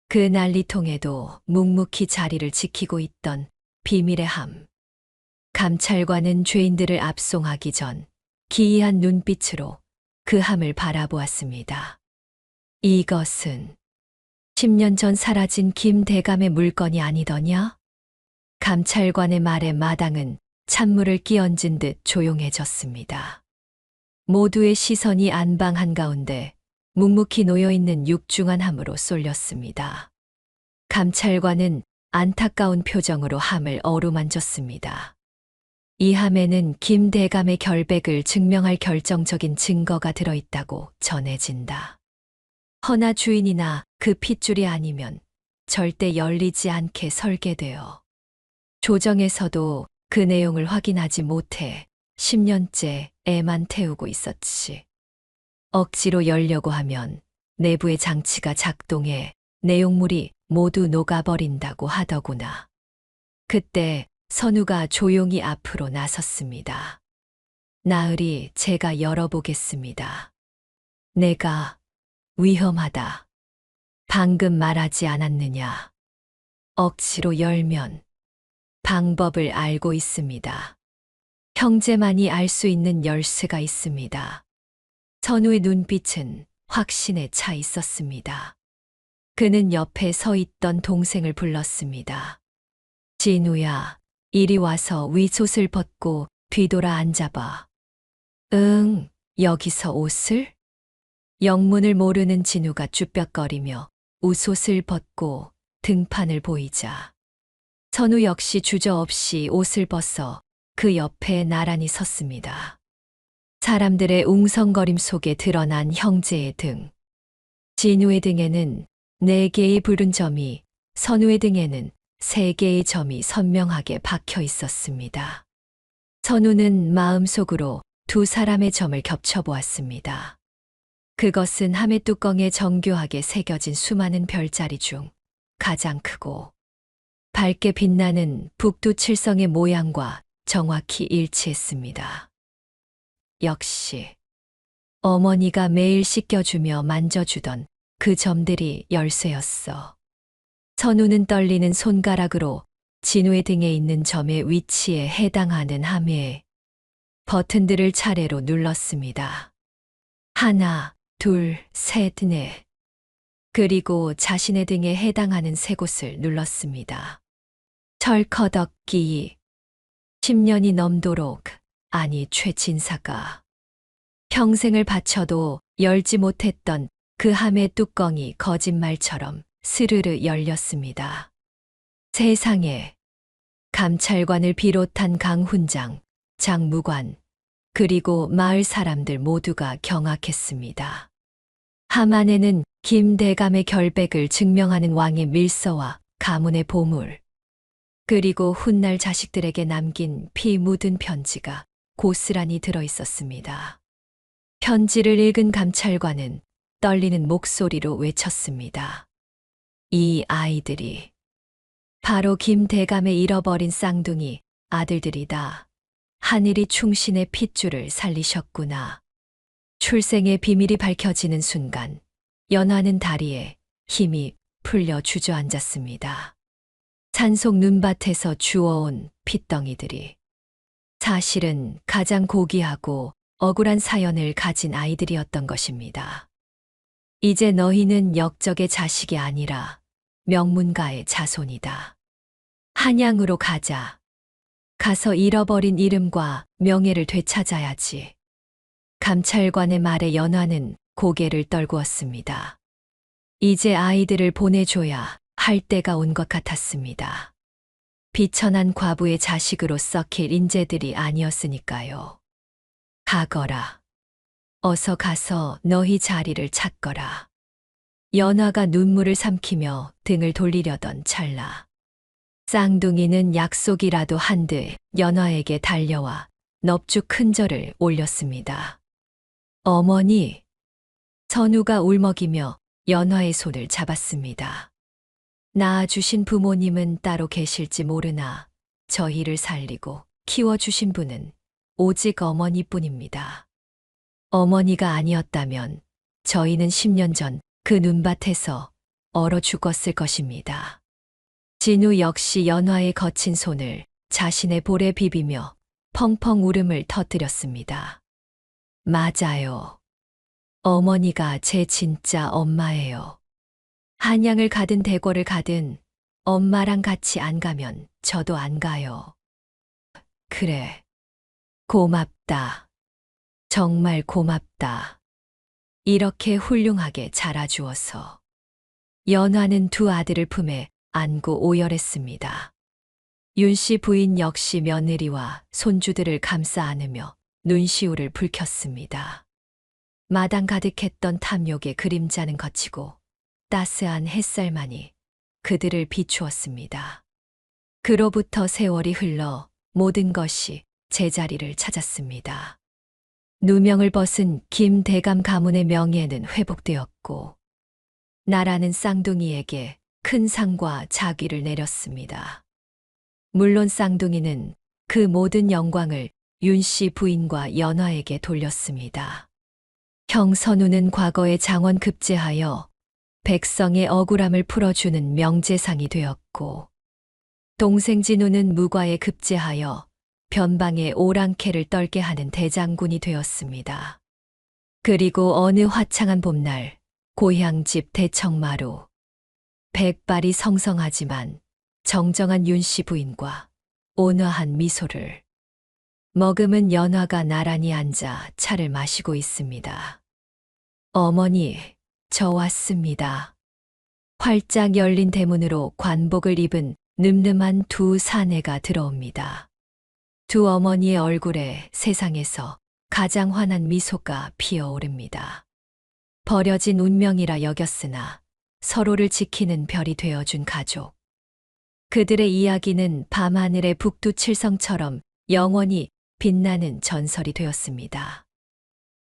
그 난리통에도 묵묵히 자리를 지키고 있던 비밀의 함. 감찰관은 죄인들을 압송하기 전 기이한 눈빛으로 그 함을 바라보았습니다. 이것은 10년 전 사라진 김대감의 물건이 아니더냐? 감찰관의 말에 마당은 찬물을 끼얹은 듯 조용해졌습니다. 모두의 시선이 안방 한가운데 묵묵히 놓여있는 육중한 함으로 쏠렸습니다. 감찰관은 안타까운 표정으로 함을 어루만졌습니다. 이 함에는 김대감의 결백을 증명할 결정적인 증거가 들어있다고 전해진다. 허나 주인이나 그 핏줄이 아니면 절대 열리지 않게 설계되어 조정에서도 그 내용을 확인하지 못해 10년째 애만 태우고 있었지. 억지로 열려고 하면 내부의 장치가 작동해 내용물이 모두 녹아버린다고 하더구나. 그때 선우가 조용히 앞으로 나섰습니다. 나으리 제가 열어보겠습니다. 내가 위험하다. 방금 말하지 않았느냐. 억지로 열면 방법을 알고 있습니다. 형제만이 알 수 있는 열쇠가 있습니다. 선우의 눈빛은 확신에 차 있었습니다. 그는 옆에 서 있던 동생을 불렀습니다. 진우야, 이리 와서 윗옷을 벗고 뒤돌아 앉아봐. 응, 여기서 옷을? 영문을 모르는 진우가 쭈뼛거리며 웃옷을 벗고 등판을 보이자 선우 역시 주저없이 옷을 벗어 그 옆에 나란히 섰습니다. 사람들의 웅성거림 속에 드러난 형제의 등. 진우의 등에는 4개의 붉은 점이, 선우의 등에는 3개의 점이 선명하게 박혀 있었습니다. 선우는 마음속으로 두 사람의 점을 겹쳐보았습니다. 그것은 함의 뚜껑에 정교하게 새겨진 수많은 별자리 중 가장 크고 밝게 빛나는 북두칠성의 모양과 정확히 일치했습니다. 역시 어머니가 매일 씻겨주며 만져주던 그 점들이 열쇠였어. 선우는 떨리는 손가락으로 진우의 등에 있는 점의 위치에 해당하는 함의 버튼들을 차례로 눌렀습니다. 하나, 둘, 셋, 넷. 그리고 자신의 등에 해당하는 3곳을 눌렀습니다. 철커덕기. 10년이 넘도록, 아니 최진사가 평생을 바쳐도 열지 못했던 그 함의 뚜껑이 거짓말처럼 스르르 열렸습니다. 세상에 감찰관을 비롯한 강훈장, 장무관, 그리고 마을 사람들 모두가 경악했습니다. 함 안에는 김대감의 결백을 증명하는 왕의 밀서와 가문의 보물, 그리고 훗날 자식들에게 남긴 피 묻은 편지가 고스란히 들어있었습니다. 편지를 읽은 감찰관은 떨리는 목소리로 외쳤습니다. 이 아이들이 바로 김대감의 잃어버린 쌍둥이 아들들이다. 하늘이 충신의 핏줄을 살리셨구나. 출생의 비밀이 밝혀지는 순간 연화는 다리에 힘이 풀려 주저앉았습니다. 산속 눈밭에서 주워온 핏덩이들이 사실은 가장 고귀하고 억울한 사연을 가진 아이들이었던 것입니다. 이제 너희는 역적의 자식이 아니라 명문가의 자손이다. 한양으로 가자. 가서 잃어버린 이름과 명예를 되찾아야지. 감찰관의 말에 연화는 고개를 떨구었습니다. 이제 아이들을 보내줘야 할 때가 온 것 같았습니다. 비천한 과부의 자식으로 썩힐 인재들이 아니었으니까요. 가거라. 어서 가서 너희 자리를 찾거라. 연화가 눈물을 삼키며 등을 돌리려던 찰나. 쌍둥이는 약속이라도 한 듯 연화에게 달려와 넙죽 큰 절을 올렸습니다. 어머니! 선우가 울먹이며 연화의 손을 잡았습니다. 낳아주신 부모님은 따로 계실지 모르나 저희를 살리고 키워주신 분은 오직 어머니뿐입니다. 어머니가 아니었다면 저희는 10년 전 그 눈밭에서 얼어 죽었을 것입니다. 진우 역시 연화의 거친 손을 자신의 볼에 비비며 펑펑 울음을 터뜨렸습니다. 맞아요. 어머니가 제 진짜 엄마예요. 한양을 가든 대궐을 가든 엄마랑 같이 안 가면 저도 안 가요. 그래. 고맙다. 정말 고맙다. 이렇게 훌륭하게 자라주어서. 연화는 두 아들을 품에 안고 오열했습니다. 윤씨 부인 역시 며느리와 손주들을 감싸 안으며 눈시울을 붉혔습니다. 마당 가득했던 탐욕의 그림자는 거치고 따스한 햇살만이 그들을 비추었습니다. 그로부터 세월이 흘러 모든 것이 제자리를 찾았습니다. 누명을 벗은 김대감 가문의 명예는 회복되었고 나라는 쌍둥이에게 큰 상과 자귀를 내렸습니다. 물론 쌍둥이는 그 모든 영광을 윤씨 부인과 연화에게 돌렸습니다. 형 선우는 과거에 장원 급제하여 백성의 억울함을 풀어주는 명재상이 되었고 동생 진우는 무과에 급제하여 변방의 오랑캐를 떨게 하는 대장군이 되었습니다. 그리고 어느 화창한 봄날 고향집 대청마루 백발이 성성하지만 정정한 윤씨 부인과 온화한 미소를 머금은 연화가 나란히 앉아 차를 마시고 있습니다. 어머니, 저 왔습니다. 활짝 열린 대문으로 관복을 입은 늠름한 두 사내가 들어옵니다. 두 어머니의 얼굴에 세상에서 가장 환한 미소가 피어오릅니다. 버려진 운명이라 여겼으나 서로를 지키는 별이 되어준 가족. 그들의 이야기는 밤하늘의 북두칠성처럼 영원히 빛나는 전설이 되었습니다.